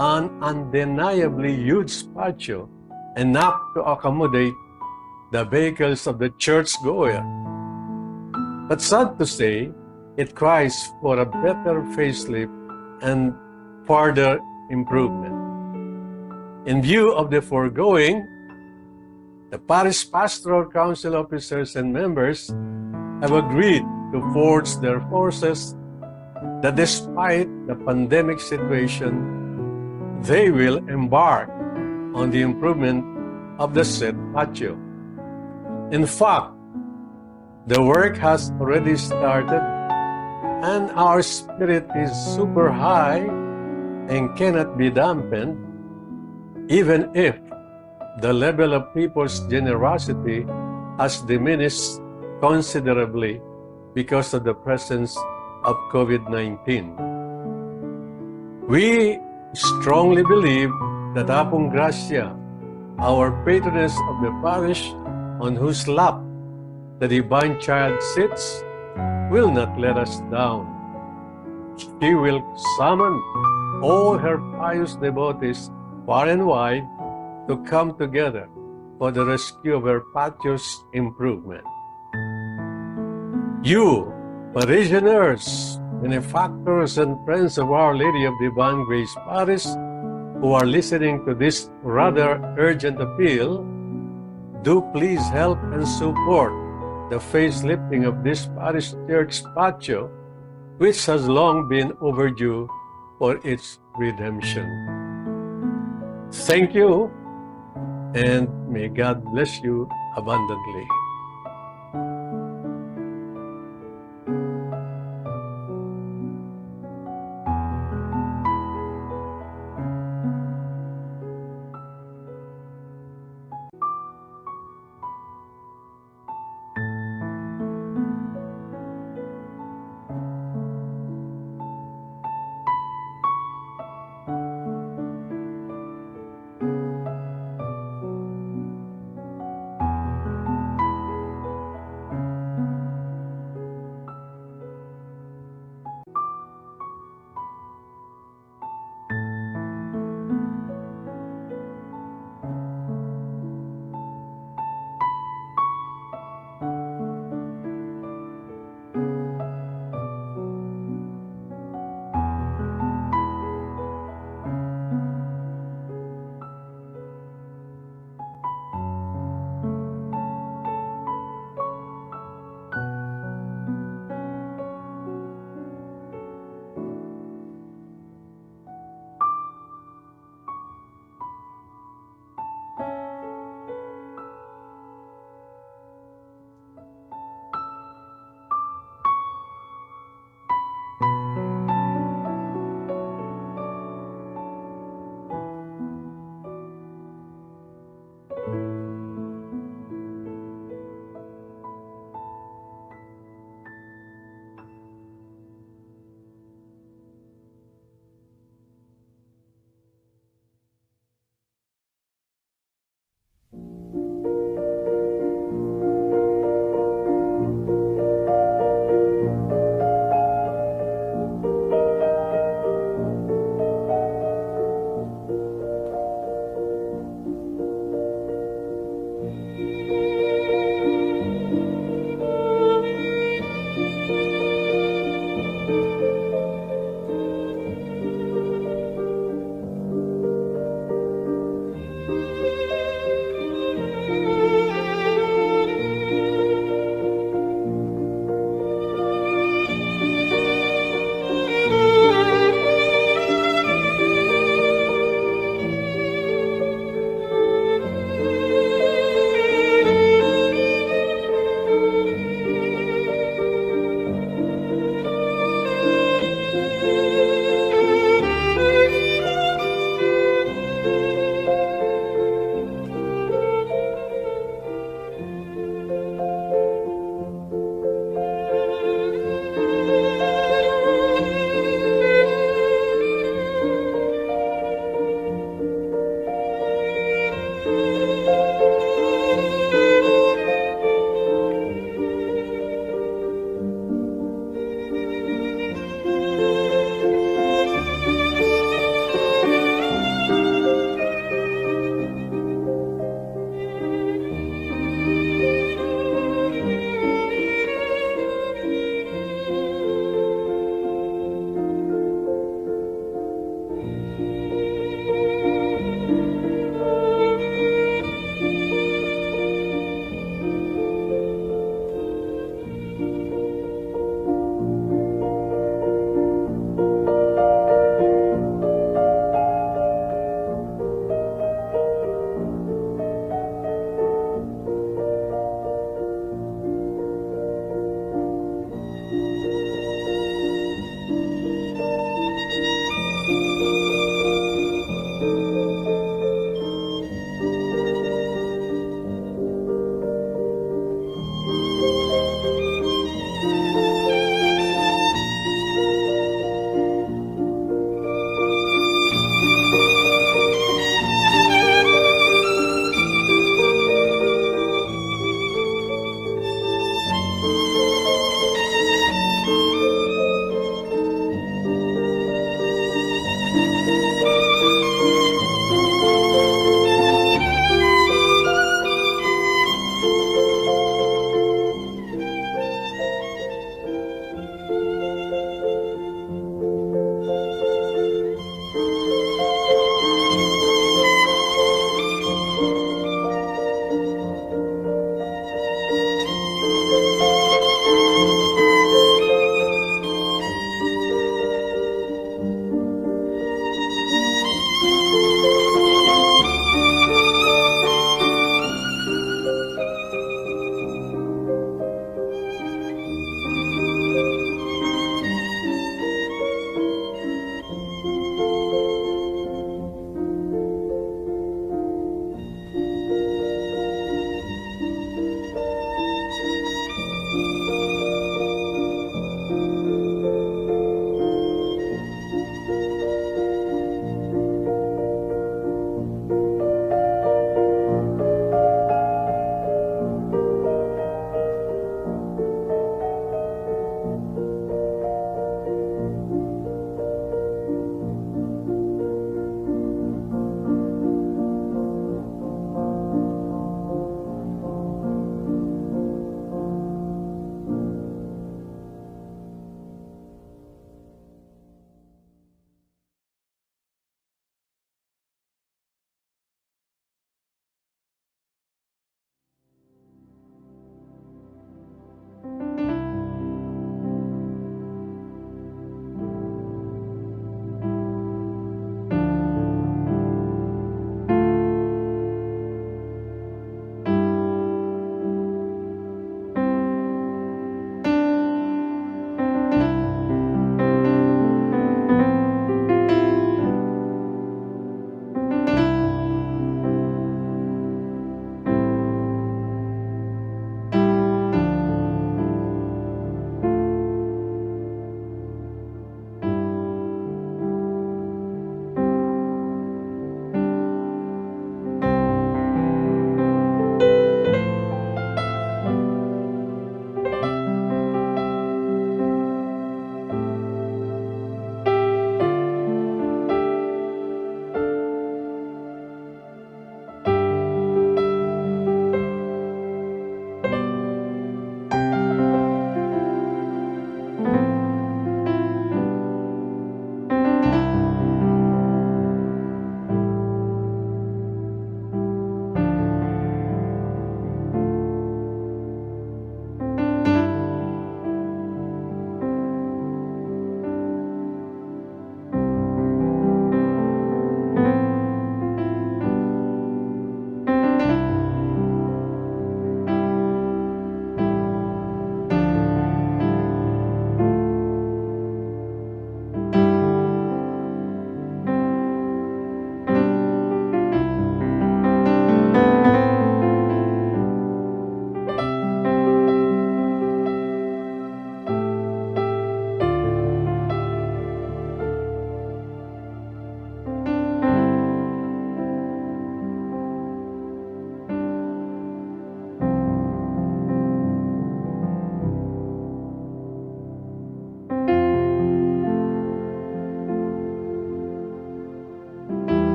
an undeniably huge patio enough to accommodate the vehicles of the church-goer. But sad to say, it cries for a better facelift and further improvement. In view of the foregoing, the Parish Pastoral Council officers and members have agreed to forge their forces that despite the pandemic situation, they will embark on the improvement of the said patio. In fact, the work has already started and our spirit is super high and cannot be dampened, even if the level of people's generosity has diminished considerably because of the presence of COVID-19. We strongly believe that Apong Gracia, our patroness of the parish, on whose lap the Divine Child sits, will not let us down. She will summon all her pious devotees far and wide to come together for the rescue of her patio's improvement. You, parishioners, benefactors, and friends of Our Lady of Divine Grace Parish, who are listening to this rather urgent appeal, do please help and support the facelifting of this parish church patio, which has long been overdue for its redemption. Thank you, and may God bless you abundantly.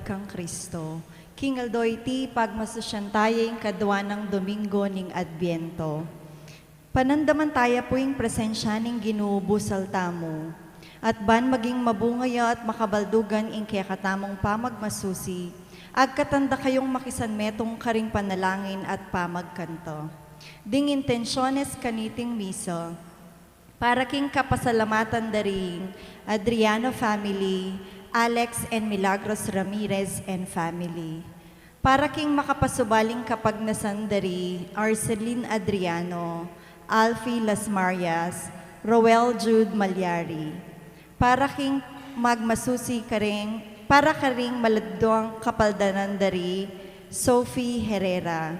kang Kristo. King Aldoy ti pagmasusyantayeng kadwa ng Domingo ning Adbiento. Panandaman tayo po yung presensya ning ginubusal tamo. At ban maging mabungaya at makabaldugan ing kaya katamong pamagmasusi, agkatanda kayong makisanmetong karing panalangin at pamagkanto. Ding intensyones kaniting miso, para king kapasalamatan daring Adriano family, Alex and Milagros Ramirez and family. Para king makapasubaling kapag nasandari, Arceline Adriano, Alfie Las Marias, Roel Jude Malyari. Para king magmasusi karing, para karing maladong kapaldanan dari, Sophie Herrera.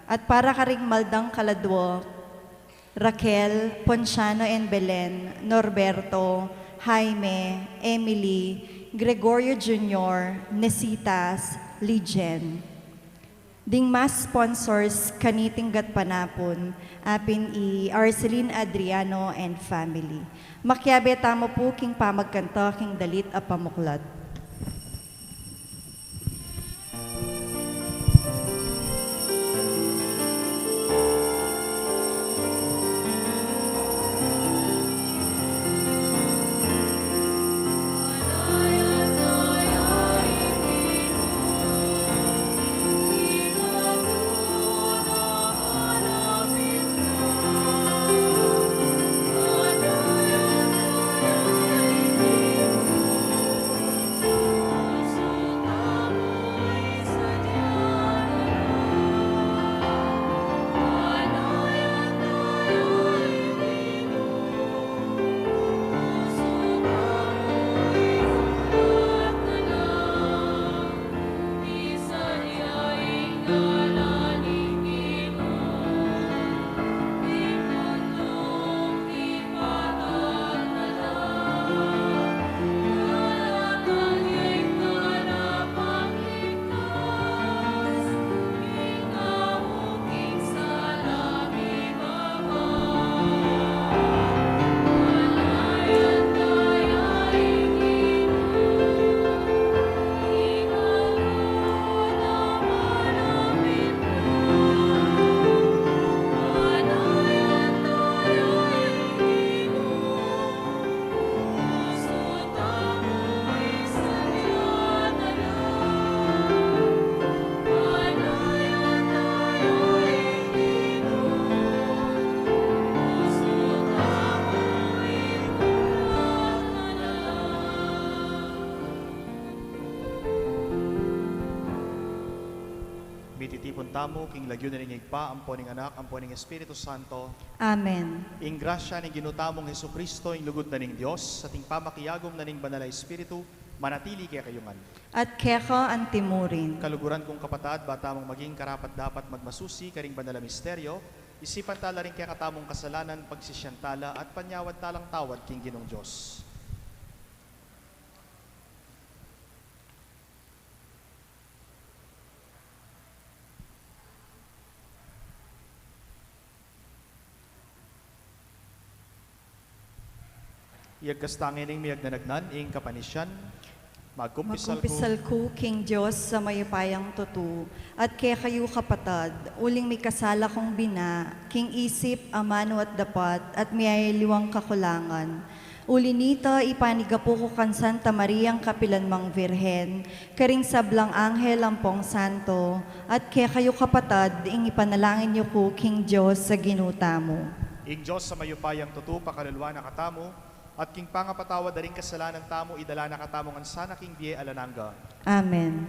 At para karing maldang kaladwo, Raquel, Ponciano and Belen, Norberto, Jaime, Emily, Gregorio Jr., Nesitas, Lijen. Ding mas sponsors kanitinggat panapon, apin i Arceline Adriano and family. Makyabe tamo po king pamagkanto king dalit a pamuklat. Mititipon tamo, king lagyo na ning igpa, amponing anak, amponing Espiritu Santo. Amen. Ing grasya ning ginutamong Hesu Kristo, ing lugod na ning Dios, sa ting pamakiyagom na ning banal na Espiritu, manatili kaya kayungan. At keko ang timurin. Kaluguran kong kapatad, batamong maging karapat dapat magmasusi, karing banal na misteryo, isipan tala rin kaya katamong kasalanan, pagsisyantala, at panyawad talang tawad king Ginong Diyos. Iagkastangin ing miyag nanagnan, ing kapanisyan, magkumpisal Magkumpisal ko, King Diyos, sa mayupayang tutu, at kaya kayo kapatad, uling may kasala kong bina, King isip, amano at dapat, at miyayaliwang kakulangan. Uli nita, ipanigapo ko kan Santa Mariang Kapilanmang Virhen, karing sablang anghel ampong santo, at kaya kayo kapatad, ing ipanalangin niyo ko, King Diyos, sa ginuta mo. ing Diyos sa mayupayang tutu, pakalulwa na katamo, at king pangapatawa da rin kasalanan tamo, idala na katamong ansana king biye alananga. Amen.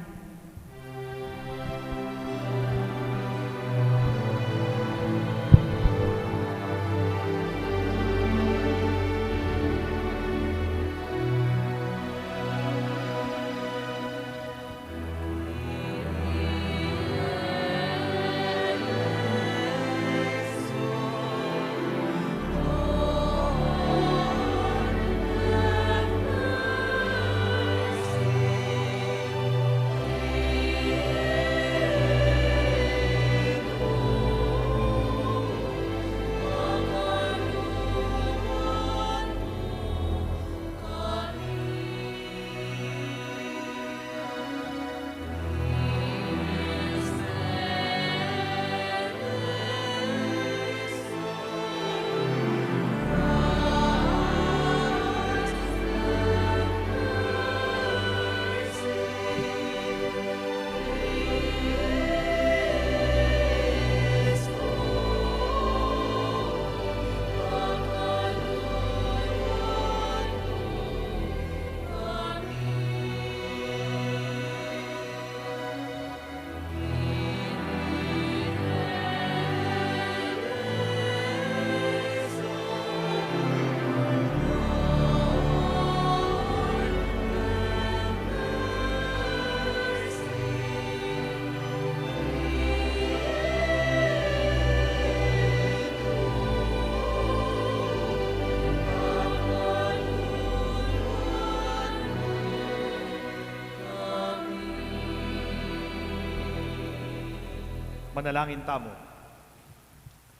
manalangin tamo.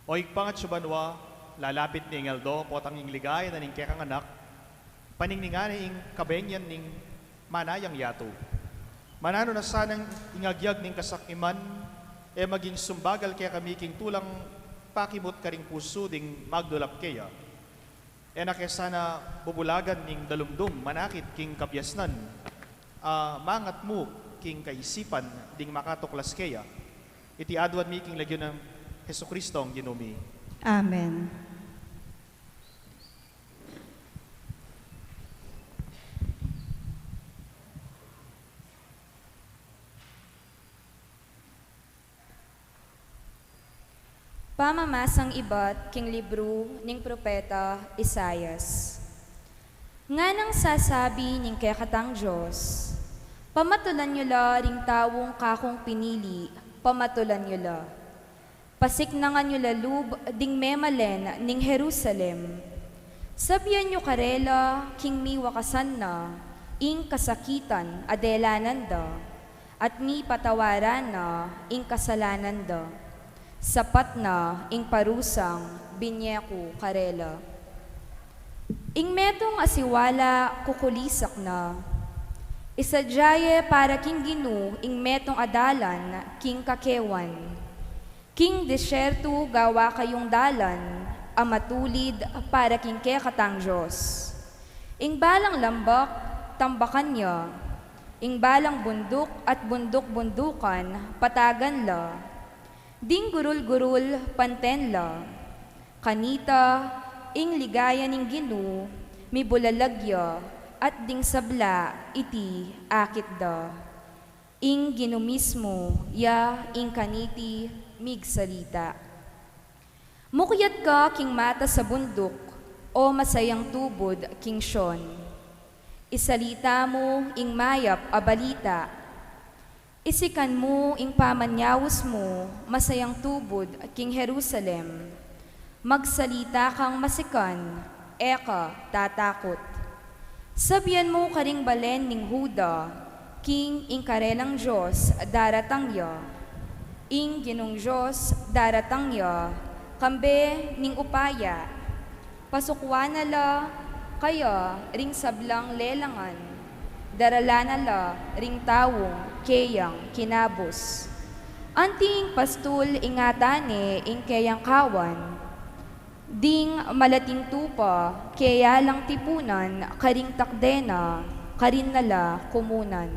O igpangat subanwa, lalapit ni Ingaldo, potang ing ligay na ning kekang anak, paningningan ing kabengyan ning manayang yato. Manano na sanang ingagyag ning kasakiman, maging sumbagal kaya kami king tulang pakimot karing puso ding magdulap kaya. Na kaya sana bubulagan ning dalumdum, manakit king kabyasnan, mangat mo king kaisipan ding makatuklas kaya. Iti adwan mi king lagyo ng Hesus Kristo ang ginumi. Amen. Pamamasang iba't king libro ning propeta Isayas. Nga nang sasabi ning kekatang Diyos, pamatulan nyo la ring tawong kakong pinili, pamatulan nyo la. Pasiknangan nyo lalub ding memalen ning Jerusalem. Sabyan nyo karela king mi wakasan na, ing kasakitan adelanan da, at mi patawaran na, ing kasalanan da. Sapat na ing parusang binyeku karela. Ing metong asiwala kukulisak na. Isadyaye para king ginu ing metong adalan king kakewan. King desyerto gawa kayong dalan, amatulid para king kekatang Diyos. Ing balang lambak, tambakan niya. Ing balang bundok at bundok-bundukan, patagan la. Ding gurul-gurul, panten la. Kanita, ing ligaya ning ginu, mi bulalagya, at ding sabla, iti akit da. Ing ginu mismo, ya ing kaniti, migsalita. Mukyat ka king mata sa bundok, o masayang tubod king Sion. Isalita mo ing mayap a balita. Isikan mo ing pamanyawos mo, masayang tubod king Jerusalem. Magsalita kang masikan, eka tatakot. Sabyan mo karing balen ning Huda, king ing karelang Diyos daratang ya. Ing ginong Diyos daratang ya, kambe ning upaya. Pasukwa na la, kaya ring sablang lelangan. Darala na la, ring tawong kayang kinabos. Anting pastul ingatane ing kayang kawan. Ding malating tupa, kaya lang tipunan, karing takdena, karin nala kumunan.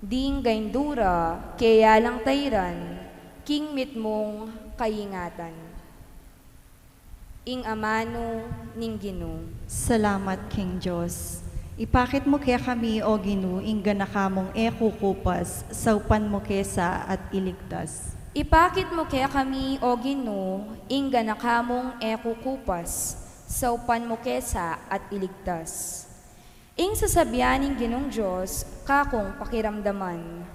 Ding gaindura, kaya lang tayran, king mitmong kayingatan. Ing amano ning Ginu. Salamat, King Diyos. Ipakit mo kaya kami, O Ginu, ing ganakamong kupas, saupan mo kesa at iligtas. Ipakit mo kaya kami, O Ginu, ing ganakamong kupas, saupan mo kesa at iligtas. Ing sasabianing Ginong Diyos, kakong pakiramdaman,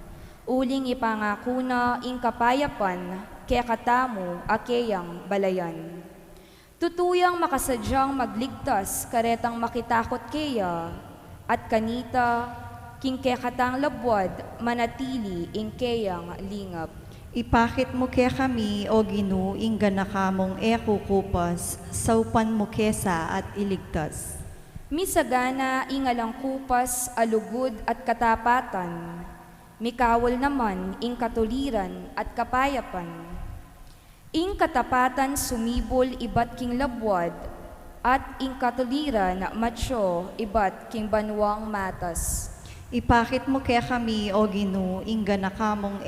uling ipangako na ing kapayapan, kaya katamo akeyang balayan. Tutuyang makasadyang magligtas, karetang makitakot kaya, at kanita, king kekatang labwad, manatili ing keyang lingap. Ipakit mo kaya kami, O Ginu, ing ganakamong kupas, saupan mo kesa at iligtas. Misagana ingalang kupas, alugod at katapatan, mikawal naman ing katuliran at kapayapan. Ing katapatan sumibol ibat king labwad, at ing katuliran matsyo ibat king banwang matas. Ipakit mo kaya kami, O Ginu, ing ganakamong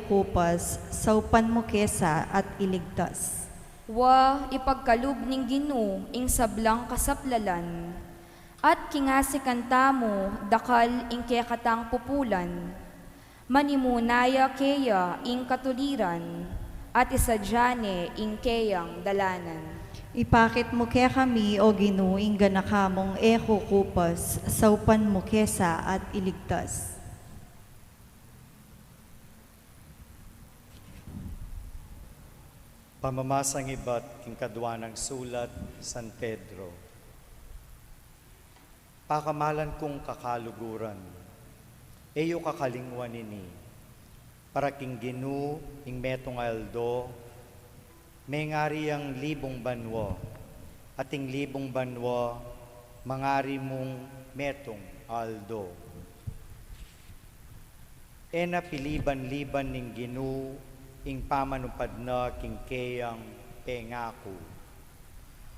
kupas, saupan mo kesa at iligtas. Wa ipagkalub ning Ginu ing sablang kasaplalan, at kingasikanta mo dakal ing kekatang pupulan, manimunaya keya ing katuliran, at isadyane ing keyang dalanan. Ipakit mo kaya kami, O Ginu, ing ganakamong kupas, saupan mo kesa at iligtas. Pamamasang iba't king kadwa ng sulat, San Pedro. Pakamalan kong kakaluguran, eyo kakalingwan nini, para king Ginu ing metong Aldo, may ngari ang libong banwa, ating libong banwa, mangari mong metong Aldo. Ena piliban-liban ning Ginu, ing pamanupad na king keyang pengako.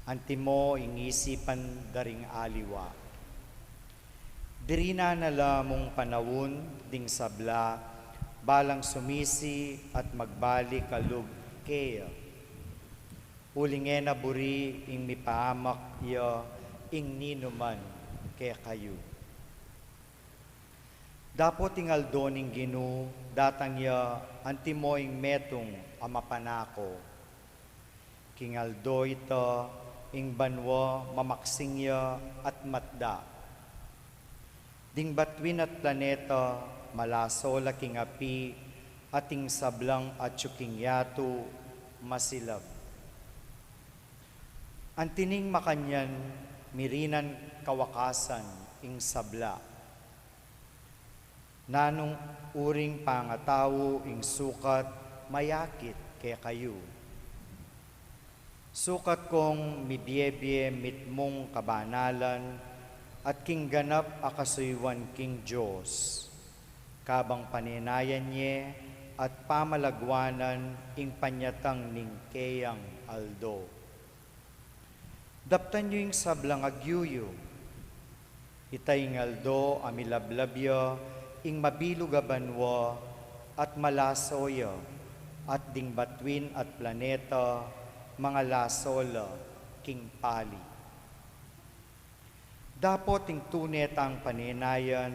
Antimo ing isipan daring aliwa. Dirina nala mong panawon ding sabla, balang sumisi at magbalik kalug kaya. Uling na buri ing mipaamak ya ing ninuman kaya kayo. Dapot ing Aldo ning Ginu, datang ya antimo ing metong amapanako. King Aldo ito ing banwa mamaksing ya at matda. Ding batwin at planeta, malaso laking api, ating sablang at tsuking yato, masilab. Antining makanyan, mirinan kawakasan, ing sabla. Nanong uring pangatawo, ing sukat, mayakit kaya kayo. Sukat kong mibyebye mitmong kabanalan, at king ganap akasuywan king Diyos. Kabang paninayan niya at pamalagwanan ing panyatang ning keyang Aldo. Daptan niyo ing sablang agyuyo. Itay ing Aldo amilablabyo ing mabilugabanwa at malasoya at ding batwin at planeta mga lasola king pali. Dapot ing tunetang paninayan,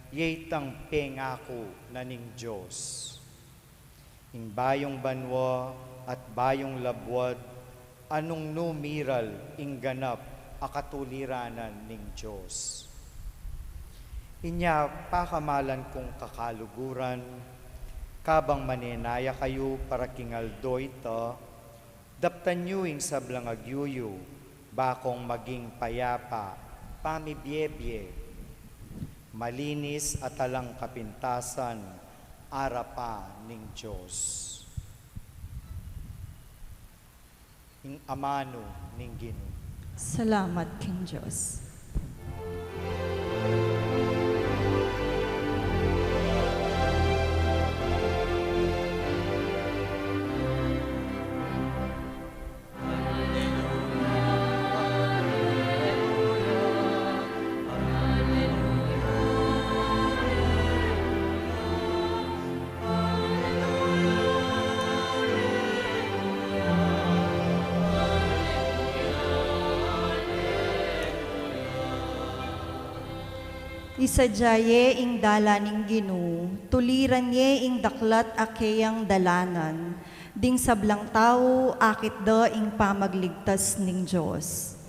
yetang pengako na ning Diyos. Ing bayong banwa at bayong labwad, anong numiral ing ganap akatuliranan ning Diyos. Inya pakamalan kong kakaluguran, kabang maninaya kayo para king Aldo ito, daptan nyo ing sablang agyuyo, bakong maging payapa, pamibyebye, malinis at alang kapintasan, arapa ning Diyos. Ing amano ning Ginu. Salamat, King Diyos. Isadyaye ing dalaning Ginu, tuliran ye ing daklat akeyang dalanan, ding sablang tao akit da ing pamagligtas ning Diyos.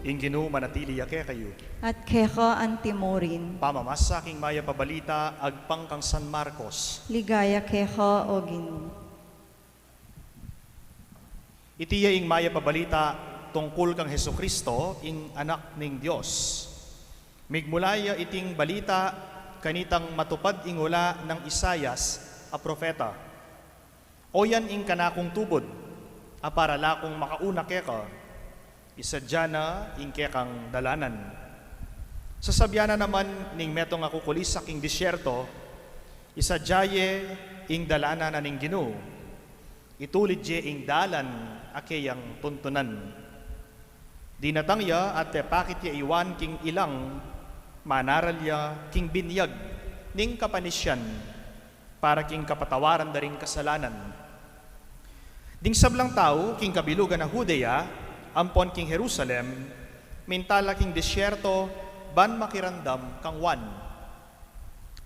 Ing Ginu manatili ake kayo. At keka antimorin, Pamamas sa aking maya pabalita, agpang kang San Marcos. ligaya keka o Ginu. Itiya ing maya pabalita tungkol kang Heso Kristo, ing anak ning Diyos. Migmulaya iting balita kanitang matupad ing ula ng Isayas, a propeta. O yan ing kanakong tubod, a para lakong makauna keka, isadya na ing kekang dalanan. Sasabyana naman ning metong ako kulis sa king disyerto, isadyaye ing dalanan na ning Ginu, itulid je ing dalan akeyang tuntunan. Dinatangya at pakit ya iwan king ilang manaralya king binyag ning kapanisyan para king kapatawaran daring kasalanan. Ding sablang tao king kabilugan na Hudeya, ampon king Jerusalem, mintala king disyerto, ban makirandam kang wan.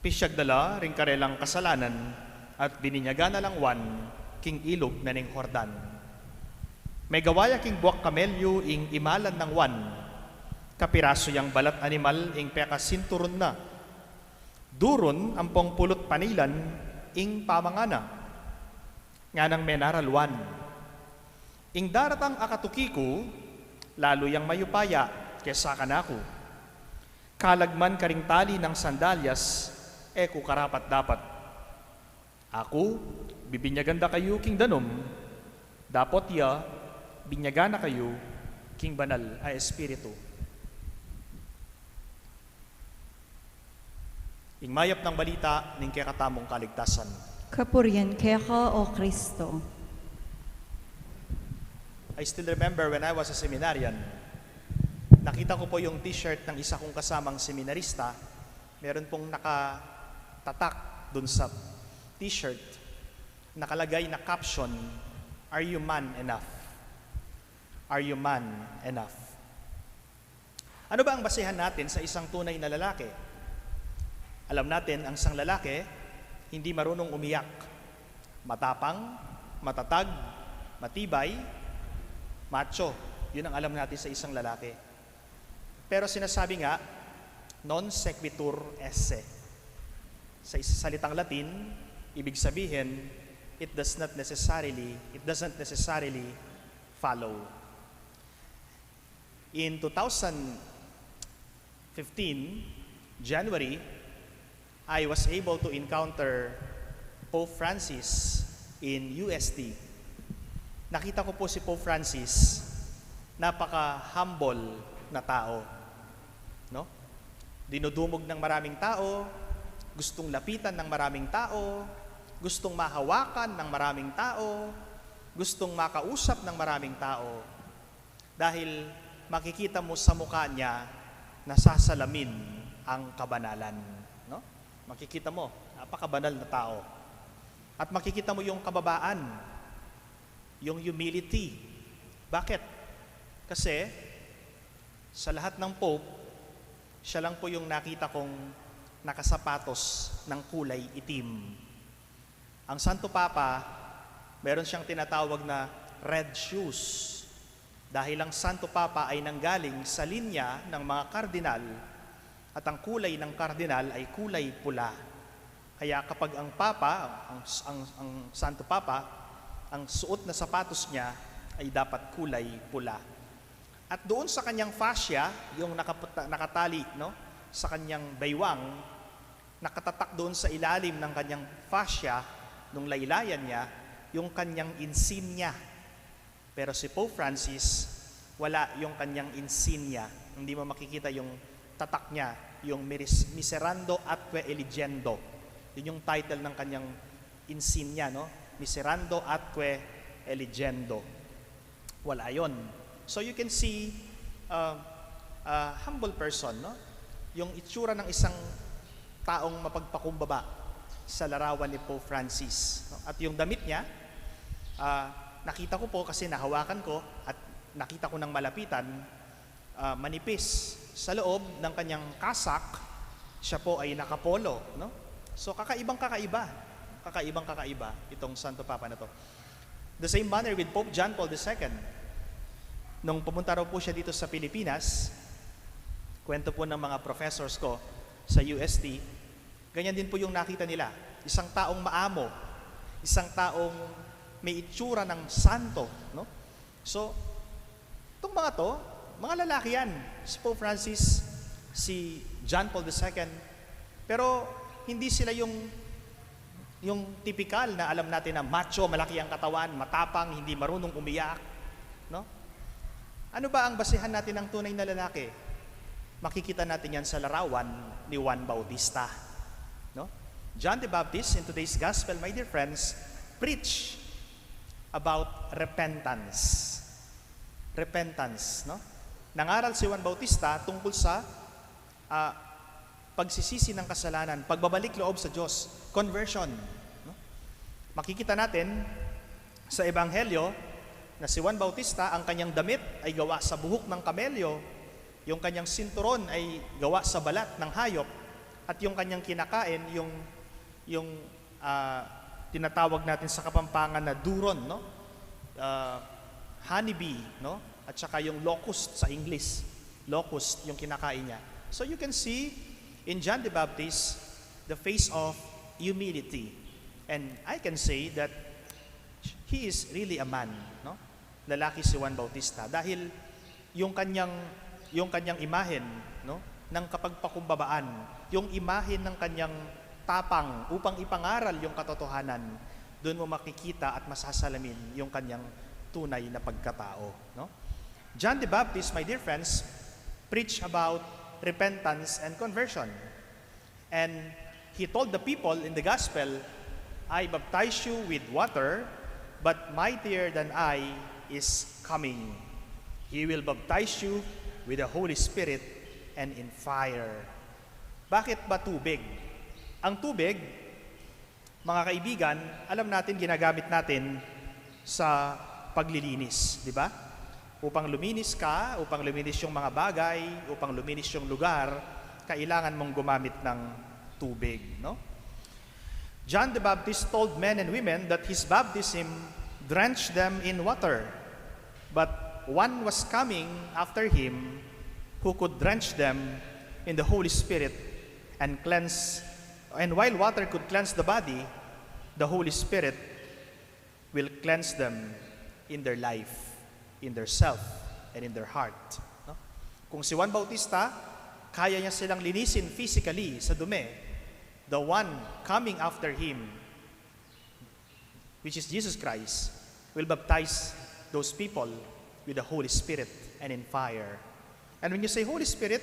Pisyagdala ring karelang kasalanan, at bininyaga na lang wan, king ilog na ning Hordan. May gawaya king buwak kamelyo ing imalan ng wan, kapiraso yang balat animal ing peka sinturon na. Duron ampong pulot panilan ing pamangana, nga nang menaralwan. Ing daratang akatukiko, lalo yang mayupaya kesa kanako. Kalagman karing tali ng sandalyas, eko karapat dapat. Ako, bibinyaganda kayo king danom, dapot ya, binyagana kayo king banal a espiritu. Ing mayap ng balita ning kakatamong kaligtasan. Kapurian keka o Kristo. I still remember when I was a seminarian, nakita ko po yung t-shirt ng isa kong kasamang seminarista. Meron pong nakatatak dun sa t-shirt, nakalagay na caption, "Are you man enough? Are you man enough?" Ano ba ang basehan natin sa isang tunay na lalaki? Alam natin, ang isang lalaki, hindi marunong umiyak. Matapang, matatag, matibay, macho. Yun ang alam natin sa isang lalaki. Pero sinasabi nga, non sequitur esse. Sa salitang Latin, ibig sabihin, it doesn't necessarily follow. In 2015, January, I was able to encounter Pope Francis in UST. Nakita ko po si Pope Francis, napaka-humble na tao. No? Dinudumog ng maraming tao, gustong lapitan ng maraming tao, gustong mahawakan ng maraming tao, gustong makausap ng maraming tao. Dahil makikita mo sa mukha niya, nasasalamin ang kabanalan. No? Makikita mo, napakabanal na tao. At makikita mo yung kababaan, yung humility. Bakit? Kasi sa lahat ng Pope, siya lang po yung nakita kong nakasapatos ng kulay itim. Ang Santo Papa, meron siyang tinatawag na red shoes. Dahil ang Santo Papa ay nanggaling sa linya ng mga kardinal at ang kulay ng kardinal ay kulay pula. Kaya kapag ang Papa, ang Santo Papa, ang suot na sapatos niya ay dapat kulay pula. At doon sa kanyang fascia, yung nakatali sa kanyang baywang, nakatatak doon sa ilalim ng kanyang fascia, nung laylayan niya, yung kanyang insignia. Pero si Pope Francis, wala yung kanyang insignia. Hindi mo makikita yung tatak niya, yung Miserando atque eligendo. Yun yung title ng kanyang insignia, no? Miserando atque eligendo. Wala yon. So you can see a humble person, no? Yung itsura ng isang taong mapagpakumbaba sa larawan ni Pope Francis. No? At yung damit niya, nakita ko po kasi nahawakan ko at nakita ko ng malapitan, manipis. Sa loob ng kanyang kasak, siya po ay nakapolo. No? So kakaibang kakaiba itong Santo Papa na to. The same manner with Pope John Paul II. Nung pumunta raw po siya dito sa Pilipinas, kwento po ng mga professors ko sa UST, ganyan din po yung nakita nila. Isang taong maamo, isang taong may itsura ng santo. No? So, itong mga to, mga lalaki yan. Si Pope Francis, si John Paul II. Pero hindi sila yung typical na alam natin na macho, malaki ang katawan, matapang, hindi marunong umiyak. No? Ano ba ang basehan natin ng tunay na lalaki? Makikita natin yan sa larawan ni Juan Bautista. No? John the Baptist, in today's gospel, my dear friends, preach about repentance. Repentance, no? Nangaral si Juan Bautista tungkol sa pagsisisi ng kasalanan, pagbabalik loob sa Diyos, conversion. No? Makikita natin sa Ebanghelyo na si Juan Bautista, ang kanyang damit ay gawa sa buhok ng kamelyo, yung kanyang sinturon ay gawa sa balat ng hayop, at yung kanyang kinakain, yung tinatawag natin sa Kapampangan na duron, no? Honeybee, no? At saka yung locust sa English. Locust yung kinakain niya. So you can see in John the Baptist the face of humility. And I can say that he is really a man, no? Lalaki si Juan Bautista dahil yung kanyang imahen, no, ng kapagpakumbabaan, yung imahen ng kanyang tapang upang ipangaral yung katotohanan, doon mo makikita at masasalamin yung kanyang tunay na pagkatao, no? John the Baptist, my dear friends, preached about repentance and conversion. And he told the people in the gospel, I baptize you with water, but mightier than I is coming. He will baptize you with the Holy Spirit and in fire. Bakit ba tubig? Ang tubig, mga kaibigan, alam natin ginagamit natin sa paglilinis, di ba? Upang luminis ka, upang luminis yung mga bagay, upang luminis yung lugar, kailangan mong gumamit ng tubig, no? John the Baptist told men and women that his baptism drenched them in water, but one was coming after him who could drench them in the Holy Spirit and cleanse. And while water could cleanse the body, the Holy Spirit will cleanse them in their life, in their self, and in their heart. No? Kung si Juan Bautista, kaya niya silang linisin physically sa dumi, the one coming after him, which is Jesus Christ, will baptize those people with the Holy Spirit and in fire. And when you say Holy Spirit,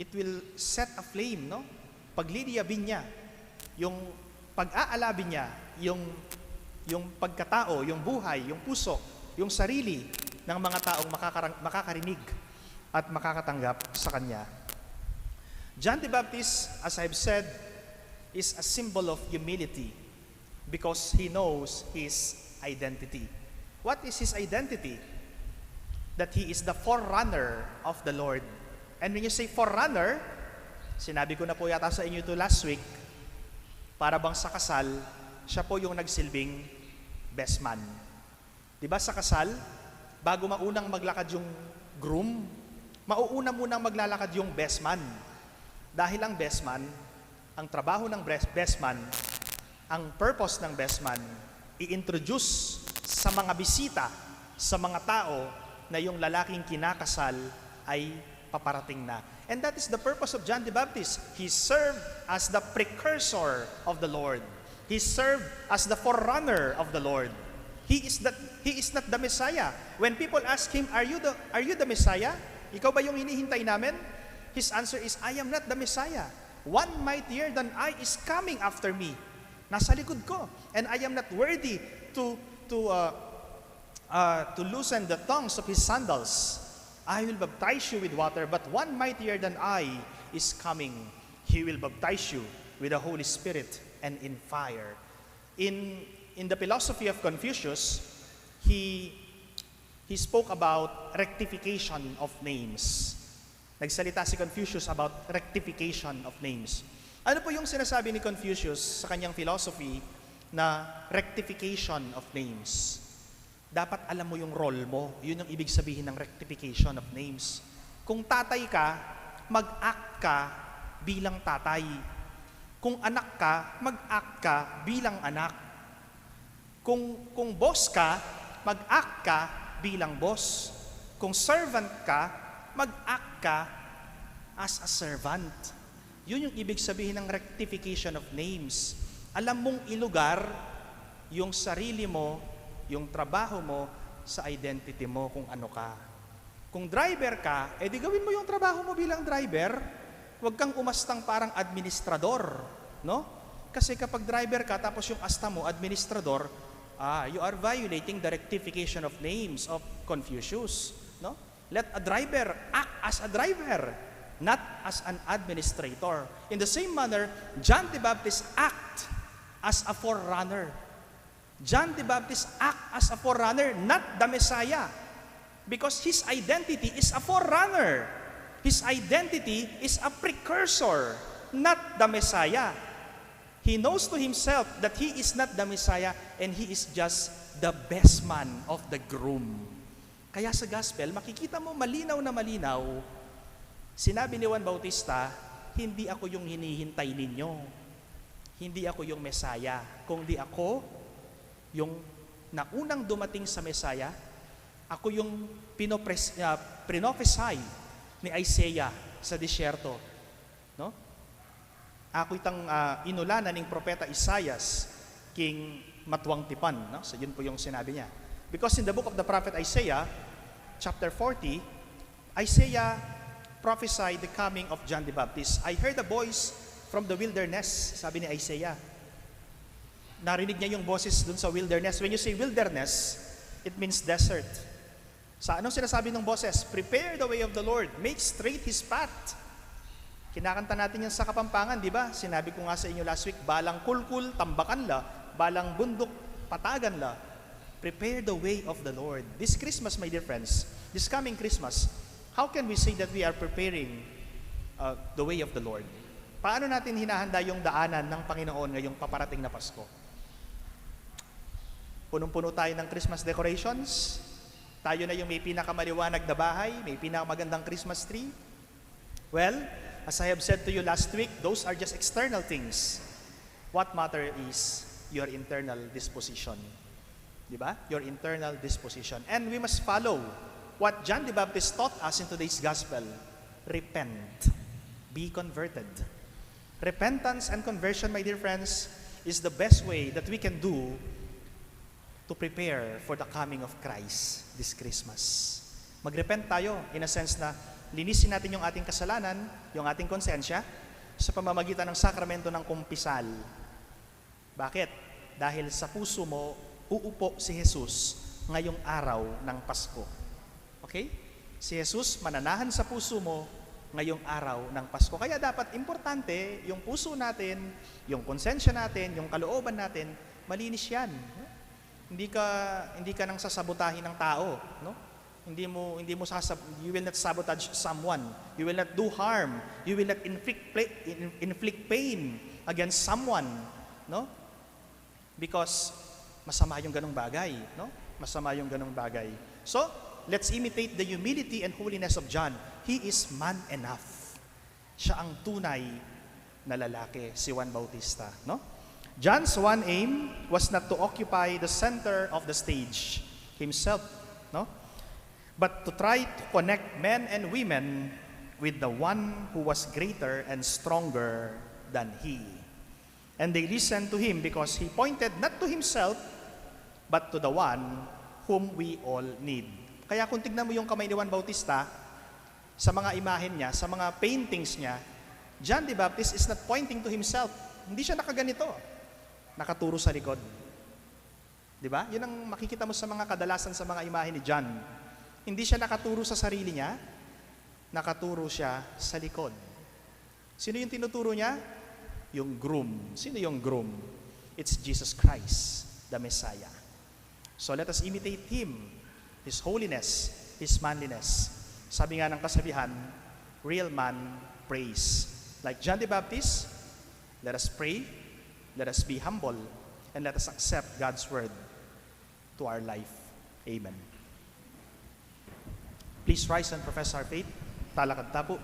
it will set a flame, no? Pagliliyabin niya, yung pag-aalabin niya, yung pagkatao, yung buhay, yung puso, yung sarili ng mga taong makakarinig at makakatanggap sa Kanya. John the Baptist, as I've said, is a symbol of humility because he knows his identity. What is his identity? That he is the forerunner of the Lord. And when you say forerunner, sinabi ko na po yata sa inyo ito last week, para bang sa kasal, siya po yung nagsilbing best man. Diba sa kasal, bago maunang maglakad yung groom, mauuna munang maglalakad yung best man. Dahil ang best man, ang trabaho ng best man, ang purpose ng best man, i-introduce sa mga bisita, sa mga tao, na yung lalaking kinakasal ay paparating na. And that is the purpose of John the Baptist. He served as the precursor of the Lord. He served as the forerunner of the Lord. He is not the Messiah. When people ask him, are you the Messiah? Ikaw ba yung hinihintay namin? His answer is, I am not the Messiah. One mightier than I is coming after me. Nasa likod ko. And I am not worthy to loosen the thongs of his sandals. I will baptize you with water, but one mightier than I is coming. He will baptize you with the Holy Spirit and in fire. In the philosophy of Confucius, he spoke about rectification of names. Nagsalita si Confucius about rectification of names. Ano po yung sinasabi ni Confucius sa kanyang philosophy na rectification of names? Dapat alam mo yung role mo. Yun yung ibig sabihin ng rectification of names. Kung tatay ka, mag-act ka bilang tatay. Kung anak ka, mag-act ka bilang anak. Kung boss ka, mag-act ka bilang boss. Kung servant ka, mag-act ka as a servant. Yun yung ibig sabihin ng rectification of names. Alam mong ilugar yung sarili mo, yung trabaho mo sa identity mo kung ano ka. Kung driver ka, edi gawin mo yung trabaho mo bilang driver. Huwag kang umastang parang administrador, no? Kasi kapag driver ka tapos yung asta mo administrador, you are violating the rectification of names of Confucius, no? Let a driver act as a driver, not as an administrator. In the same manner, John the Baptist act as a forerunner. John the Baptist act as a forerunner, not the Messiah. Because his identity is a forerunner. His identity is a precursor, not the Messiah. He knows to himself that he is not the Messiah and he is just the best man of the groom. Kaya sa gospel, makikita mo malinaw na malinaw, sinabi ni Juan Bautista, hindi ako yung hinihintay ninyo. Hindi ako yung Messiah. Kundi ako yung naunang dumating sa Messiah. Ako yung pinofesy ni Isaiah sa disyerto. No? Ako itang inulanan ng propeta Isaias, king Matuwang Tipan. No? So yun po yung sinabi niya. Because in the book of the prophet Isaiah, chapter 40, Isaiah prophesied the coming of John the Baptist. I heard a voice from the wilderness, sabi ni Isaiah. Narinig niya yung boses dun sa wilderness. When you say wilderness, it means desert. Sa anong sinasabi ng boses? Prepare the way of the Lord, make straight His path. Kinakanta natin yan sa Kapampangan, di ba? Sinabi ko nga sa inyo last week, balang kulkul, tambakan la, balang bundok, patagan la. Prepare the way of the Lord. This Christmas, my dear friends, this coming Christmas, how can we say that we are preparing the way of the Lord? Paano natin hinahanda yung daanan ng Panginoon ngayong paparating na Pasko? Punong-puno tayo ng Christmas decorations. Tayo na yung may pinakamaliwanag na bahay, may pinakamagandang Christmas tree. Well, as I have said to you last week, those are just external things. What matter is your internal disposition. Diba? Your internal disposition. And we must follow what John the Baptist taught us in today's gospel. Repent. Be converted. Repentance and conversion, my dear friends, is the best way that we can do to prepare for the coming of Christ this Christmas. Magrepent tayo in a sense na linisin natin yung ating kasalanan, yung ating konsensya, sa pamamagitan ng sakramento ng kumpisal. Bakit? Dahil sa puso mo, uupo si Jesus ngayong araw ng Pasko. Okay? Si Jesus mananahan sa puso mo ngayong araw ng Pasko. Kaya dapat importante yung puso natin, yung konsensya natin, yung kalooban natin, malinis yan. Hindi ka nang sasabotahin ng tao, no? You will not sabotage someone. You will not do harm. You will not inflict pain against someone, no? Because masama yung ganong bagay, no? Masama yung ganong bagay. So, let's imitate the humility and holiness of John. He is man enough. Siya ang tunay na lalaki, si Juan Bautista, no? John's one aim was not to occupy the center of the stage himself, no? But to try to connect men and women with the one who was greater and stronger than he. And they listened to him because he pointed not to himself, but to the one whom we all need. Kaya kung tignan mo yung kamay ni Juan Bautista, sa mga imahen niya, sa mga paintings niya, John the Baptist is not pointing to himself. Hindi siya nakaganito. Nakaturo sa likod. Di ba? Yun ang makikita mo sa mga kadalasan sa mga imahe ni John. Hindi siya nakaturo sa sarili niya, nakaturo siya sa likod. Sino yung tinuturo niya? Yung groom. Sino yung groom? It's Jesus Christ, the Messiah. So let us imitate Him, His holiness, His manliness. Sabi nga ng kasabihan, real man prays. Like John the Baptist, let us pray, let us be humble, and let us accept God's word to our life. Amen. Please rise and profess our faith. Talakad tapo.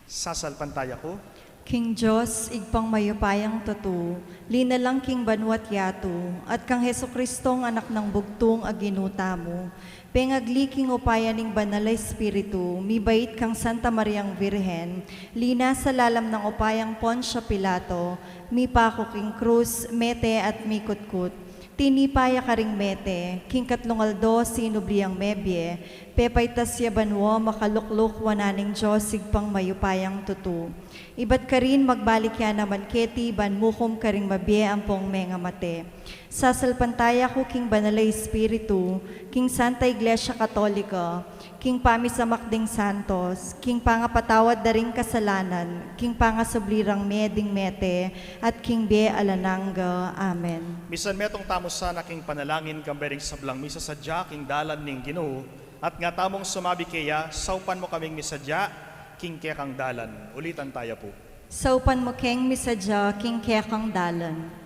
Sasalpantaya ko. King Diyos, igpang mayupayang tutu, linalang king banwat yatu, at kang Heso Kristong anak ng bugtong aginuta mo, pengagliking upaya ning banalay espiritu, mibait kang Santa Mariang Virhen, lina sa lalam ng upayang Poncio Pilato, mi pako king krus, mete at mikutkut, tinipaya ka ring mete, king katlungaldo sinubliang mebye, pepay tasya banwo makalukluk wananing Diyos sigpang mayupayang tutu. Iba't ka rin magbalik yan naman keti ban mukom ka ring mabye ampong menga mate. Sasalpantaya ko king Banalay Espiritu, king Santa Iglesia Katolika, king Pamisamakding Santos, king pangapatawad daring kasalanan, king pangasablirang meding mete, at king Be Alananga. Amen. Misan metong tamusan aking panalangin kambering sablang misa sadya king dalan ning Ginoo, at nga tamong sumabi kaya, saupan mo kaming misadya, king kekang dalan. Ulitan tayo po. Saupan mo keng misadya, king kekang dalan.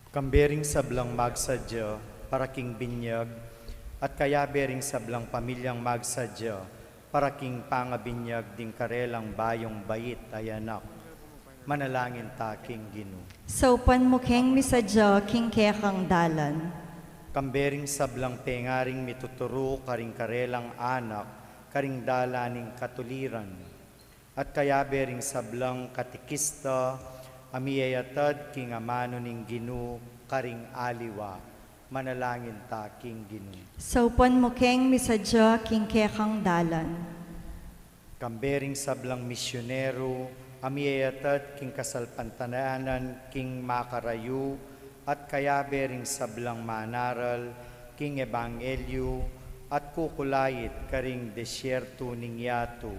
Kambering sablang magsadya, para king binyag, at kaya bering sablang pamilyang magsadya, para king pangabinyag ding karelang bayong bayit ay anak. Manalangin ta, king Ginoo. Saupan mo keng misadya, king kekang dalan. Kambering sablang pengaring mituturo karing karelang anak, karing dalaning katuliran. At kaya bering sablang katikista, amiyayatad king amano ning Ginoo, karing aliwa. Manalangin ta, king Ginoo. Saupan mo keng misadya, king kekang dalan. Kambering sablang misyonero, amiyayatad king kasalpantananan, king makarayu, at kaya bering sablang manaral, king ebanghelyo, at kukulayit karing desyerto ning yato.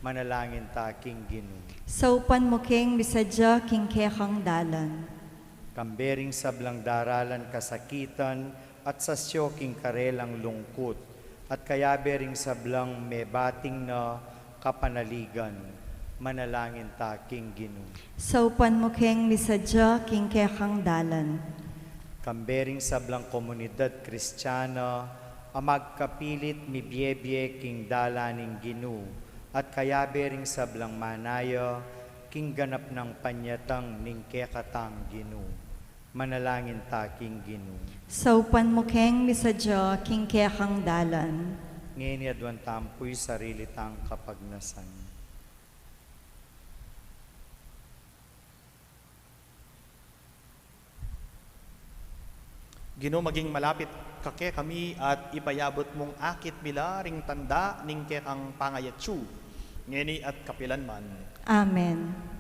Manalangin ta, king Ginoo. Saupan mo keng misadya, king kekang dalan. Kambering sablang daralan kasakitan, at sasyo king karelang lungkot, at kaya bering sablang mebating na kapanaligan. Manalangin ta, king Ginoo. Saupan mo keng misadya, king kekang dalan. Kambering sablang komunidad kristyana, amagkapilit mibyebye king dalaning Ginoo, at kaya bering sablang manaya, king ganap ng panyatang ning kekatang Ginoo. Manalangin ta, king Ginoo. Saupan mo keng misadya, king kekang dalan. Ngayon adwan tampoy sarili tang kapagnasan. Ginoo, maging malapit kake kami at ipayabot mong akit mila ring tanda ning kekang pangayatsu, ngeni at kapilanman. Amen.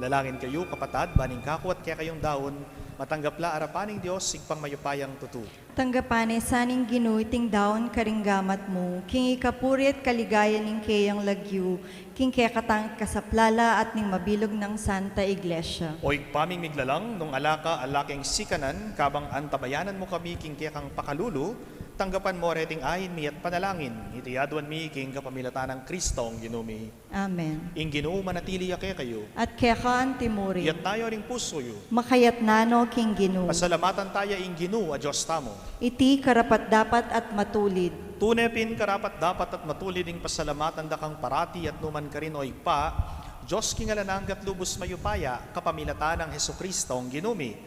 Manalangin kayo, kapatad, baning kako at kaya kayong daon, matanggapla arapaning Diyos, sigpang mayupayang tutu. Tanggapane saning ginuiting daon karinggamat mo, king ikapurit kaligaya ning kayang lagyu, king kaya katang kasaplala at ning mabilog ng Santa Iglesia. O paming miglalang, nung alaka alaking sikanan, kabang antabayanan mo kami, king kaya kang pakalulu, tanggapan mo reting ayin mi at panalangin, itiyaduan mi king kapamilatan ng Kristong ginumi. Amen. Ing ginoo manatili ake kayo, At kaya ka antimuri, iyat tayo ring puso yo. makayat nano king ginu, Pasalamatan tayo ing ginoo a Diyos tamo. iti karapat dapat at matulid. Tunepin karapat dapat at matulid ing pasalamatan dakang parati at numan ka rin o igpa, Diyos kingalananggat lubos mayupaya, kapamilatan ng Heso Kristong ginumi.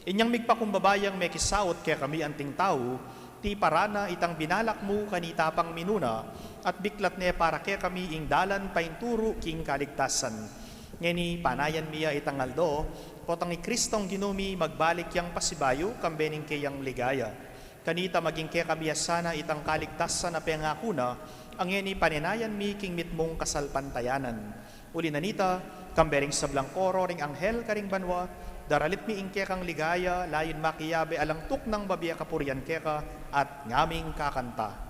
Inyang migpakumbabayang may kisaot kaya kami anting tao, ti parana itang binalak mo kanitapang minuna, at biklat ne para kaya kami ing dalan painturo king kaligtasan. Ngeni panayan miya itang aldo, potang i Kristong ginumi magbalik yang pasibayo, kambening kayang ligaya. Kanita maging kaya kami sana itang kaligtasan na pengakuna, ang ngeni paninayan mi king mitmong kasalpantayanan. Uli nanita, kambering sablang koro ring anghel karing banwa, daralit mi ing kekang ligaya, layon makiyabe alang tuk ng babiya kapurian keka, at ngaming kakanta.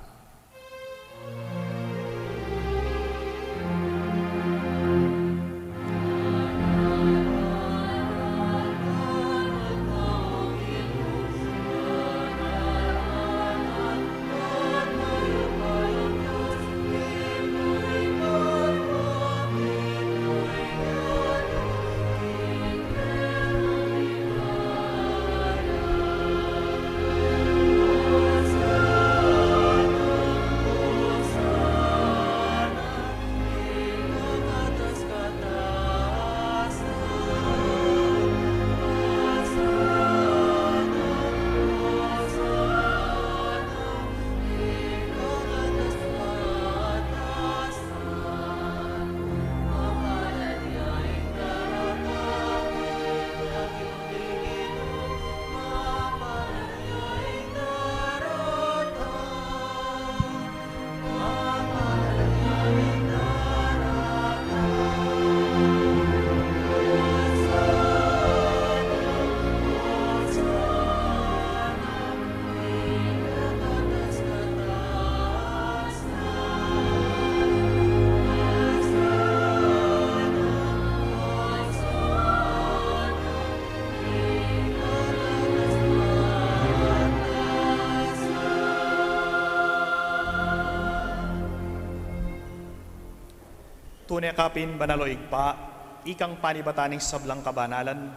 Tunay kapin banaloig pa, ikang panibataning sablang kabanalan,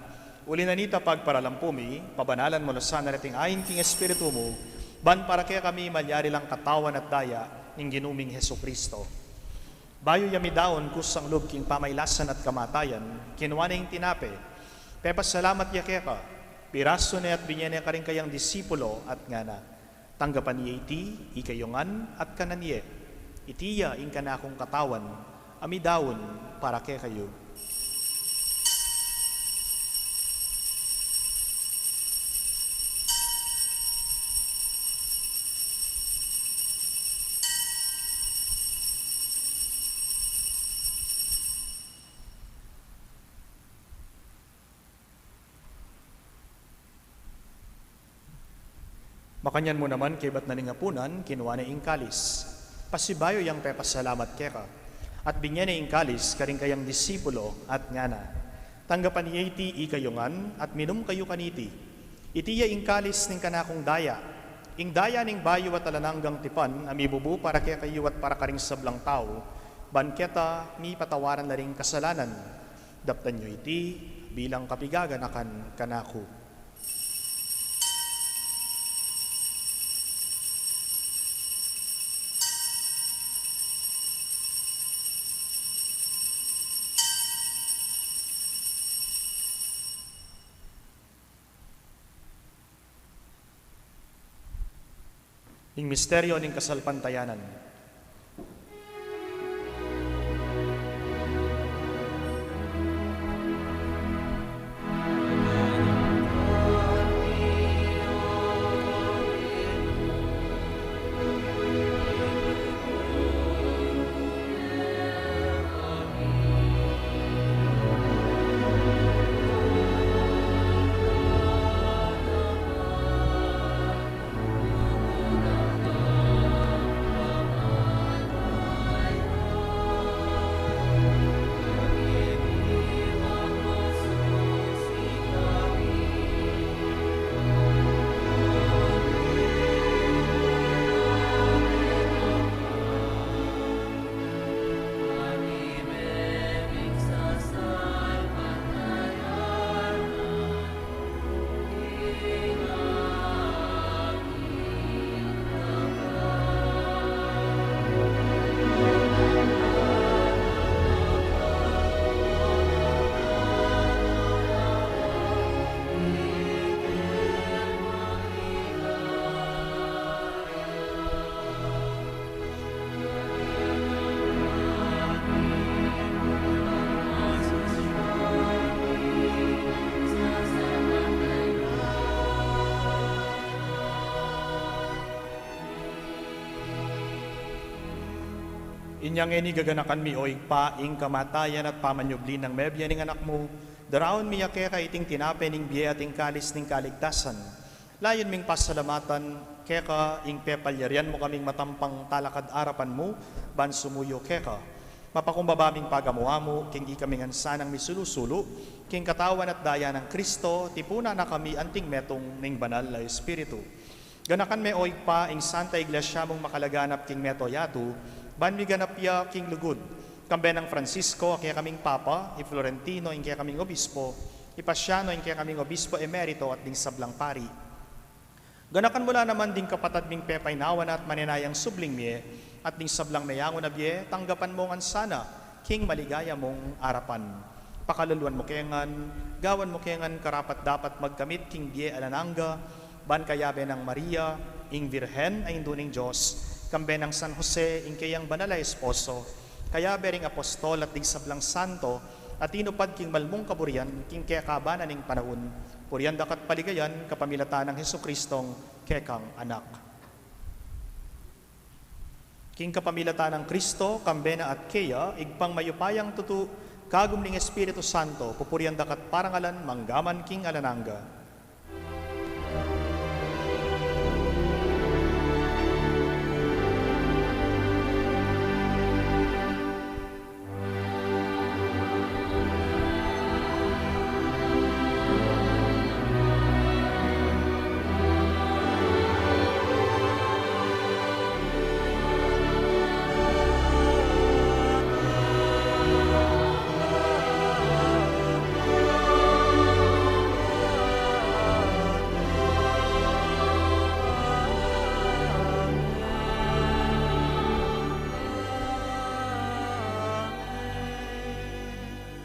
uli na nita pagparalampumi, pabanalan mo lasan na nating ayin king Espiritu mo, ban para kaya kami malyari lang katawan at daya ng ginuming Heso Kristo. Bayo yami daon kusang loob king pamaylasan at kamatayan, kinuha na yung tinape, pepas salamat ya kaya ka, piraso na at binyene ka rin kayang disipulo at ngana, tanggapan niya iti, ikayongan at kananye, itiya ing kanakong katawan, amidawon para kay kayo. Makanyan mo naman kay bat na ningapunan, kinuha na ing kalis. Pasibayo yang pepasalamat keka. At binyan na ing kalis, karing kayang disipulo at ngana. Tanggapan niya iti ikayongan, at minum kayo kaniti. Itiya ing kalis ning kanakong daya. Ing daya ning bayo at alananggang tipan, amibubu para kaya kayo at para karing sablang tao, banketa mi patawaran na ring kasalanan. Daptan nyo iti, bilang kapigaganakan kanako. Ing misteryo ning kasalpantayanan. Inyang eni gaganakan mi oy pa ing kamatayan at pamanyubli ng mebya ning anak mo, daraon mi yakeka iting tinape ning biye ating kalis ning kaligtasan. Layon ming pasalamatan, keka ing pepalyarian mo kaming matampang talakad arapan mo, ban sumuyo keka. Mapakumbabaming pagamuha mo, king ikaming ansanang misulusulo, king katawan at daya ng Kristo, tipuna na kami anting metong ning banal na Espiritu. Ganakan me oy pa ing Santa Iglesia mong makalaganap king meto yatu, ban mi ganap ya king lugod. Kambe ng Francisco, kaya kaming Papa, i Florentino, kaya kaming Obispo, i Pasiano, kaya kaming Obispo Emerito at ding sablang pari. Ganakan mula naman ding kapatad ming pepay nawan at maninayang subling miye, at ding sablang mayango na biye, tanggapan mo ngan sana, king maligaya mong arapan. Pakaluluan mo kengan, gawan mo kengan karapat dapat magkamit king biye alananga, ban kayabe ng Maria, ing Virhen ay induning Diyos, kambe ng San Jose, ing kayang banala esposo, kaya bering apostol at ding sablang santo, at inupad king malmong kaburian, king kaya kabanan ning panahon, purian dakat paligayan, kapamilatan ng Hesukristong kekang anak. King kapamilatan ng Kristo, kambena at kaya, igpang mayupayang tutu, kagum ning Espiritu Santo, pupurian dakat parangalan, manggaman king alananga.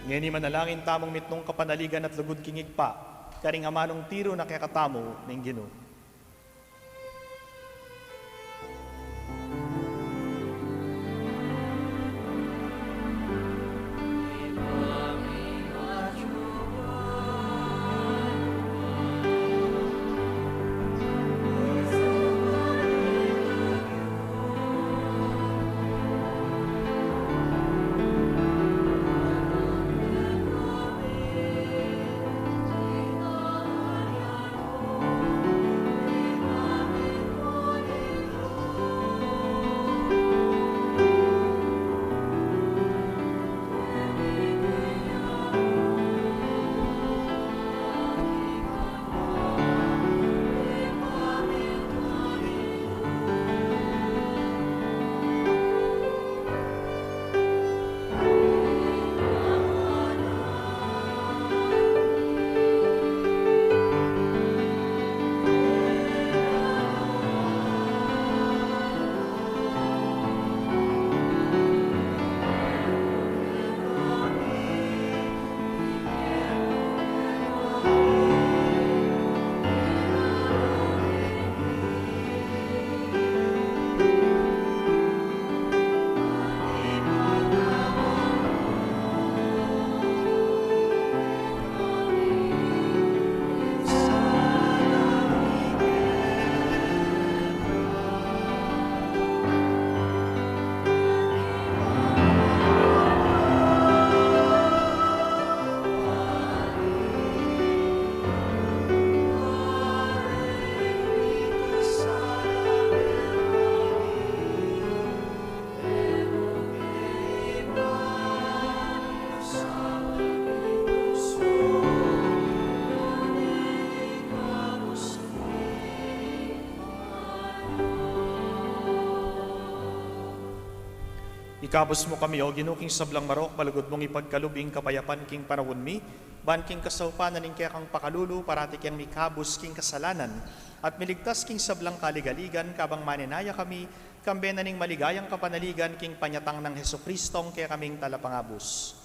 Ngeni manalangin tamong mitnong kapanaligan at lugod kingig pa, karing amanong tiro na kaya katamo ning Ginoo. Ikabos mo kami, o ginuking sablang marok, malugod mong ipagkalubing kapayapan king panawon mi, ban king kasaupanan ning kaya kang pakalulu, parati kang mikabos king kasalanan, at miligtas king sablang kaligaligan, kabang maninaya kami, kambe na ning maligayang kapanaligan, king panyatang ng Hesukristong kaya kaming talapangabos.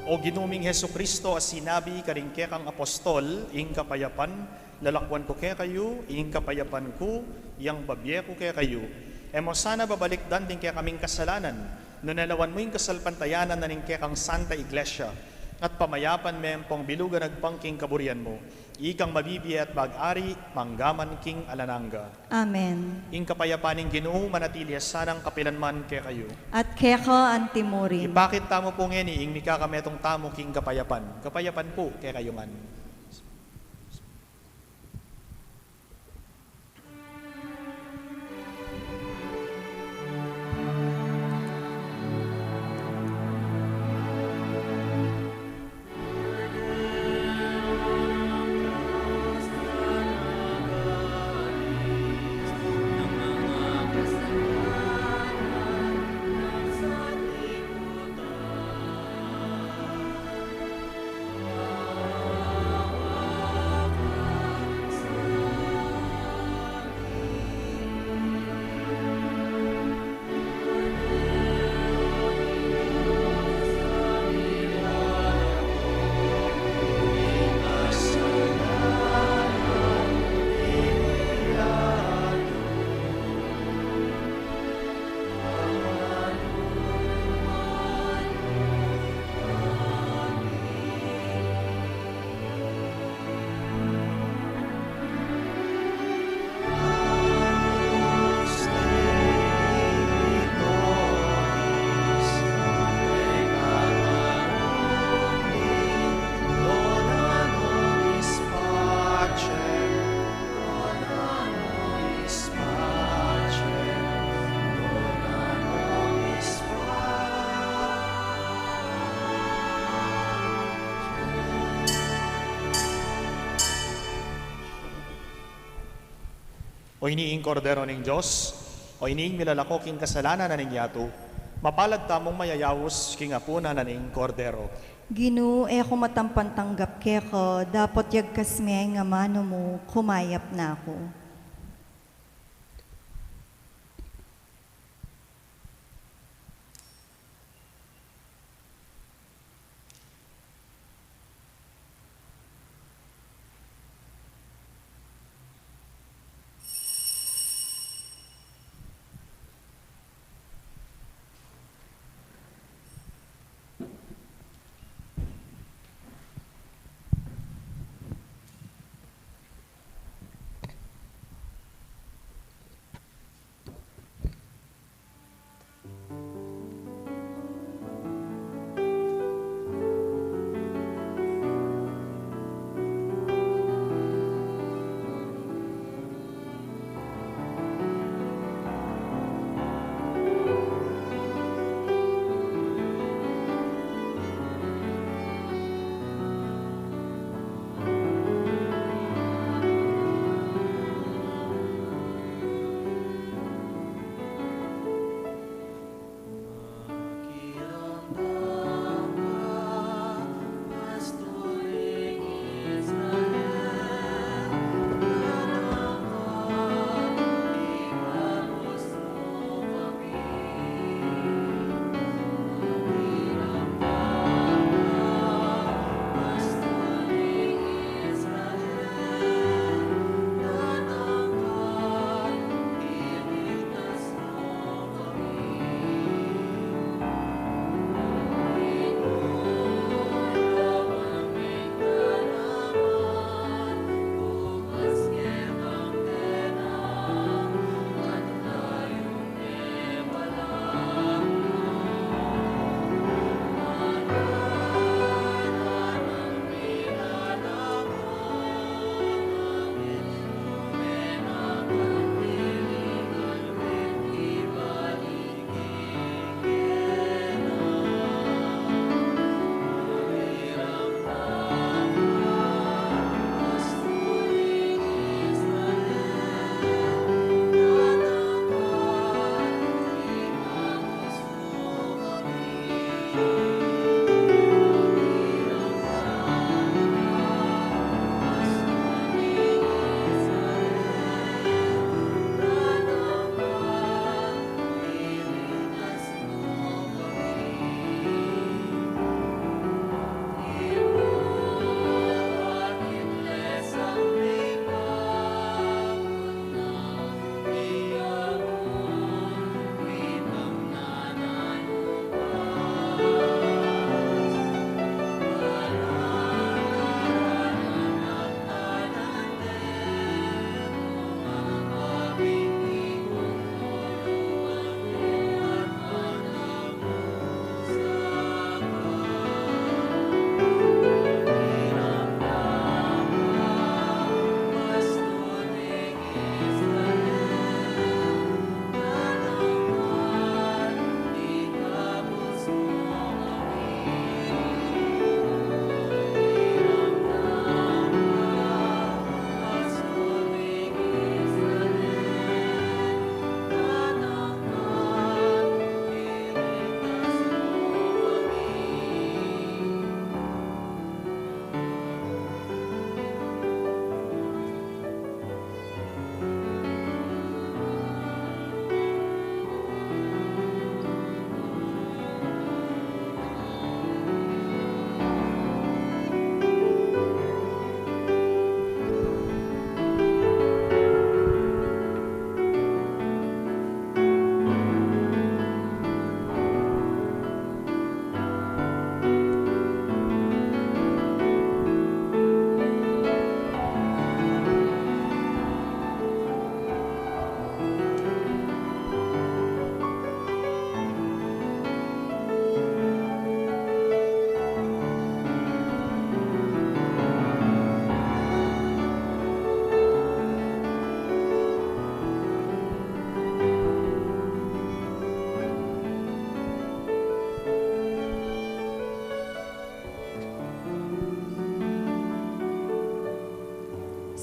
O ginuming Heso Kristo as sinabi karing kang apostol, ing kapayapan, lalakwan ko kaya kayo, ing kapayapan ko, yang babye ko kaya kayo. Emo sana babalik dan din kaya kaming kasalanan, no nalawan mo yung kasalpantayanan na ning kaya kang Santa Iglesia, at pamayapan mem pong bilugan nagpangking kaburian mo, ikang mabibiya at mag-ari, manggaman king alananga. Amen. Ing kapayapaning Ginoo manatili sanang kapilanman kaya kayo. At keka antimurin. Ipakit tamo po ngeni, ing mikakametong tamo king kapayapan. Kapayapan po kaya kayo man. O iniing kordero ng Diyos, o iniing milalako king kasalanan na ninyato, mapalad tamong mayayawos king apuna na ning kordero. Ginoo, ako matampantanggap keko, dapat yagkas nga mano mo, kumayap na ako.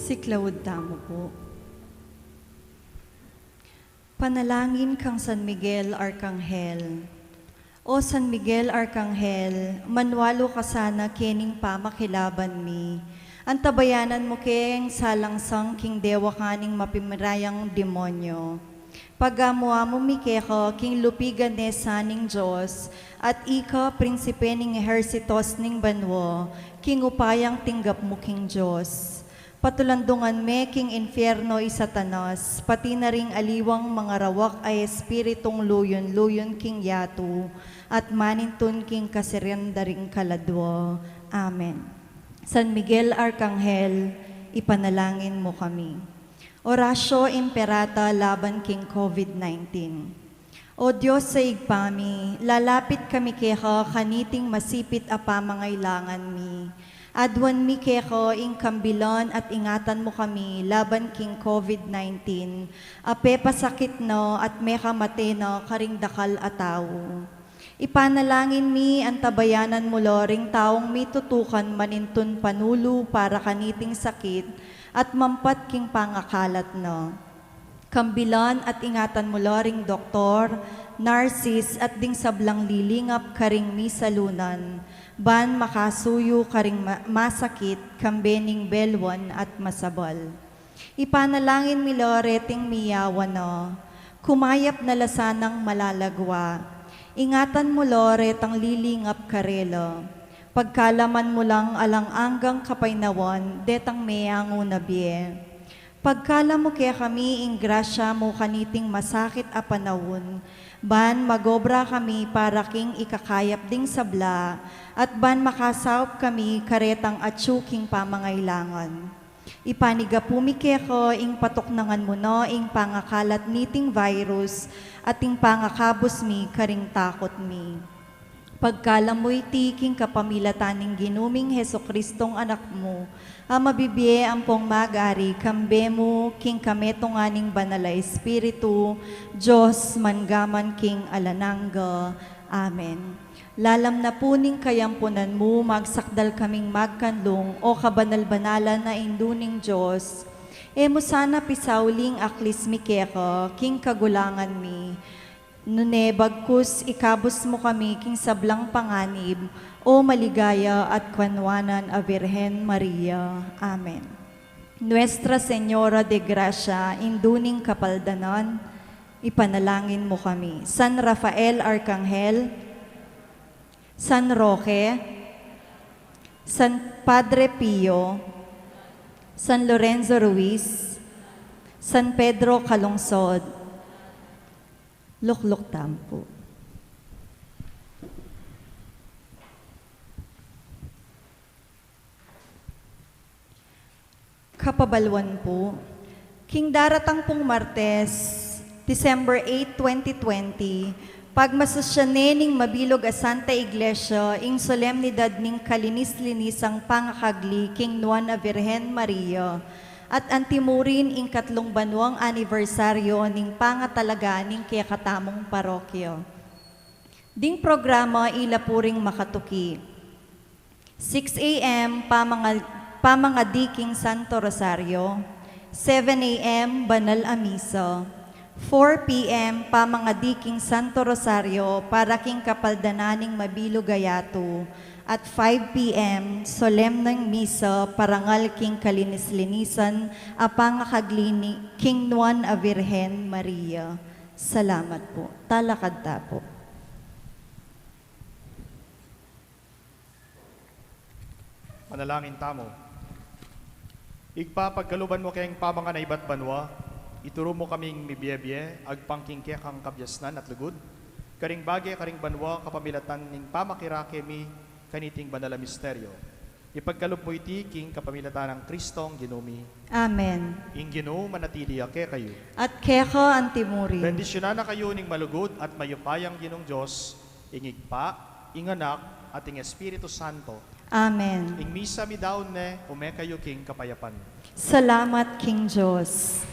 Siklawod tamo po. Panalangin kang San Miguel Arcangel. O San Miguel Arcangel, manwalo ka sana kening pamakilaban mi. Antabayanan mo keng salangsang king dewa kaning mapimirayang demonyo. Pagamuha mo mi keko king lupigan ne saning Diyos, at ika prinsipe ning ehersitos ning banwo, king upayang tinggap mo king Diyos. Patulandungan me king infierno i Satanas, pati na ring aliwang mga rawak ay espiritong luyon-luyon king yatu, at manintun king kasiryandaring kaladwo. Amen. San Miguel Arcangel, ipanalangin mo kami. Orasyo Imperata laban king COVID-19. O Diyos sa igpami, lalapit kami keha kaniting masipit a pamangailangan mi. Adwan mi keko ing kambilon at ingatan mo kami laban king COVID-19. Ape pasakit no at meka mateno karing dakal ataw. Ipanalangin mi ang tabayanan mo loring taong mitutukan manintun panulo para kaniting sakit at mampat king pangakalat no. Kambilon at ingatan mo loring doktor, narsis at ding sablang lilingap karing mi salunan. Ban makasuyo karing masakit, kambening belwan at masabal. Ipanalangin mi loreting miyawan no, kumayap na lasanang malalagwa. Ingatan mo loret ang lilingap karelo. Pagkalaman mo lang alang-anggang kapaynawan, detang meyango na biye. Pagkala mo kaya kami ing grasya mo kaniting masakit a panawon, ban magobra kami para king ikakayap ding sabla, at ban makasawp kami karetang atsuking pamangailangan. Ipanigapumi keko ing patuknangan mo no ing pangakalat niting virus at ing pangakabos mi karing takot mi. Pagkalamoy tiking kapamilataning ginuming Hesukristong anak mo, mabibiye ampong magari kambe mo king kametonganing banala Espiritu, Diyos mangaman king alanangga. Amen. Lalam na puning kayampunan mo, magsakdal kaming magkanlong o kabanal-banalan na induning Diyos. Mo sana pisauling aklis mi keko, king kagulangan mi. Nune bagkus ikabos mo kami king sablang panganib, o maligaya at kwanwanan a Virgen Maria. Amen. Nuestra Señora de Gracia, induning kapaldanan, ipanalangin mo kami. San Rafael Arcangel, San Roque, San Padre Pio, San Lorenzo Ruiz, San Pedro Calungsod, Lukluk Tampo. Kapabalwan po, king daratang pong Martes, December 8, 2020, pagmasusyanening mabilog a Santa Iglesia, ing solemnidad ning kalinis-linisang pangakagli king Nuana Virgen Maria, at antimurin ing 3 banwang anibersaryo ning pangatalaga ning kiyakatamong parokyo. Ding programa ilapuring makatuki. 6 a.m. pamangadiking Santo Rosario, 7 a.m. Banal a Misa, 4 p.m. pamangadiking Santo Rosario para king kapaldananing mabilog gayato, at 5 p.m. solemnang misa parangal king kalinis-linisan apangakaglini king Nuan a Virgen Maria. Salamat po. Talakad po. Manalangin tamo. Igpapagkaluban mo kayong pamangan na iba't banwa, ituro mo kaming mibiyebye, agpangkingke kang kabyasnan at lugod, karing bagay karing banwa kapamilatan ning pamakirake mi kaniting banala misteryo. Ipagkalup mo iti king kapamilatan ng Kristong ginumi. Amen. Ing Ginoo manatili ake kayo. At keko antimuri. Bendisyonan na kayo ning malugod at mayupayang Ginong Diyos, ingigpa, inganak, at ing Espiritu Santo. Amen. Ing misa mi daon ne, ume kayo king kapayapan. Salamat King Diyos.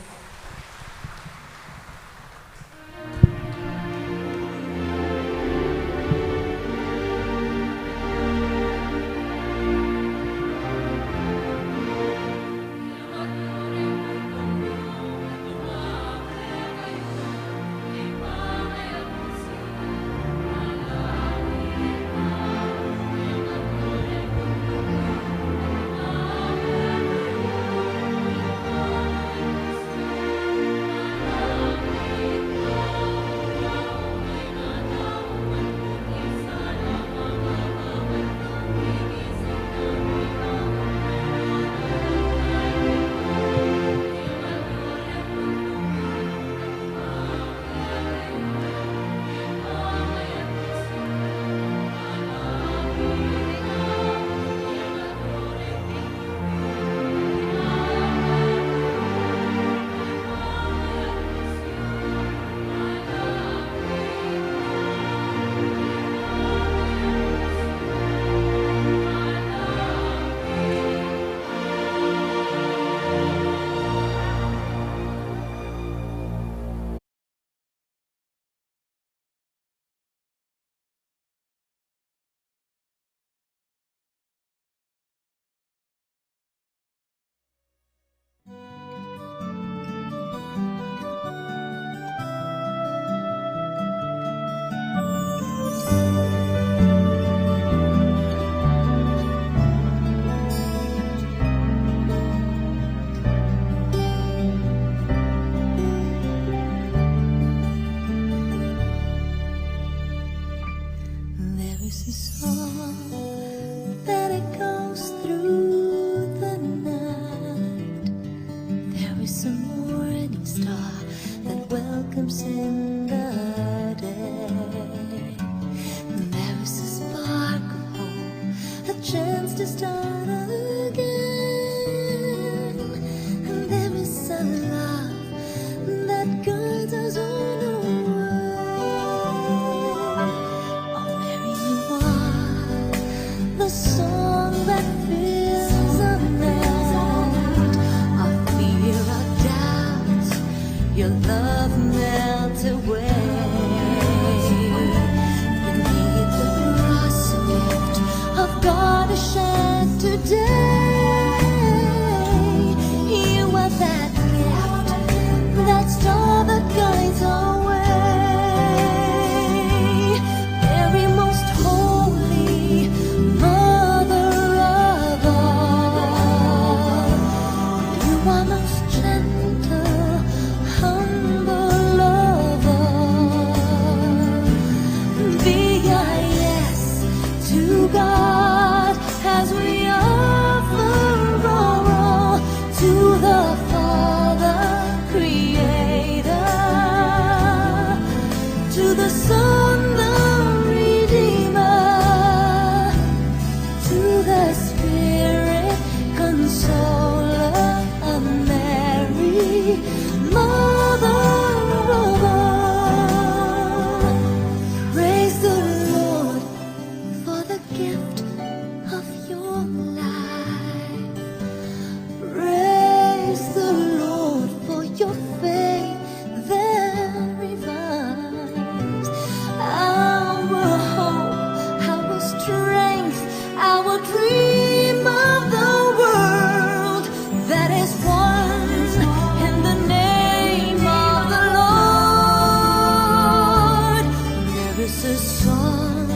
is a song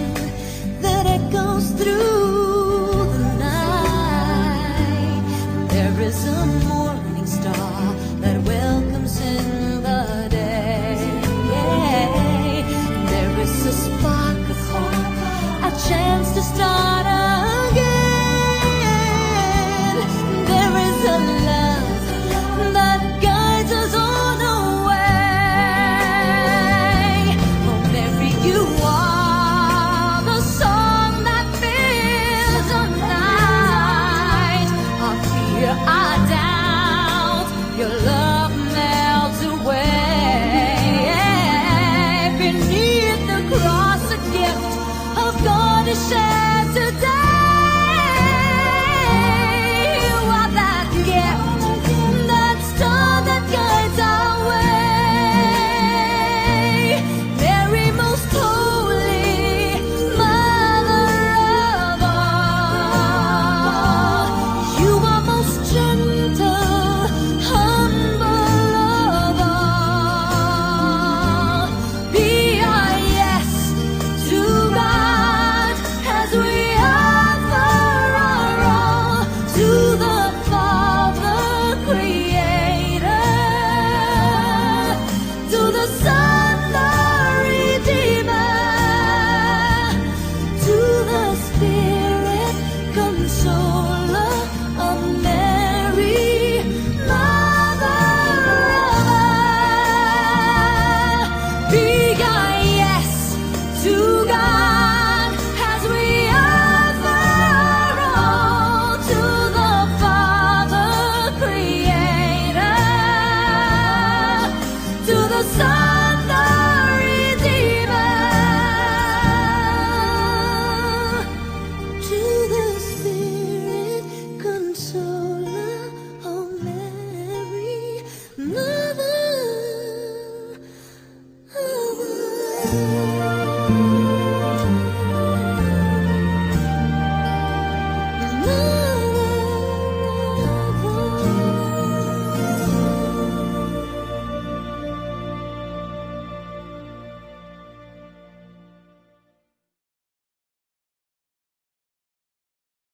that echoes through the night. There is a morning star that welcomes in the day. There is a spark of hope, a chance to start again. There is a love that guides us on the way. Oh, Mary, you are the song that fills the night. Our fear, our doubt, your love melts away. Beneath the cross, a gift of God is shared today.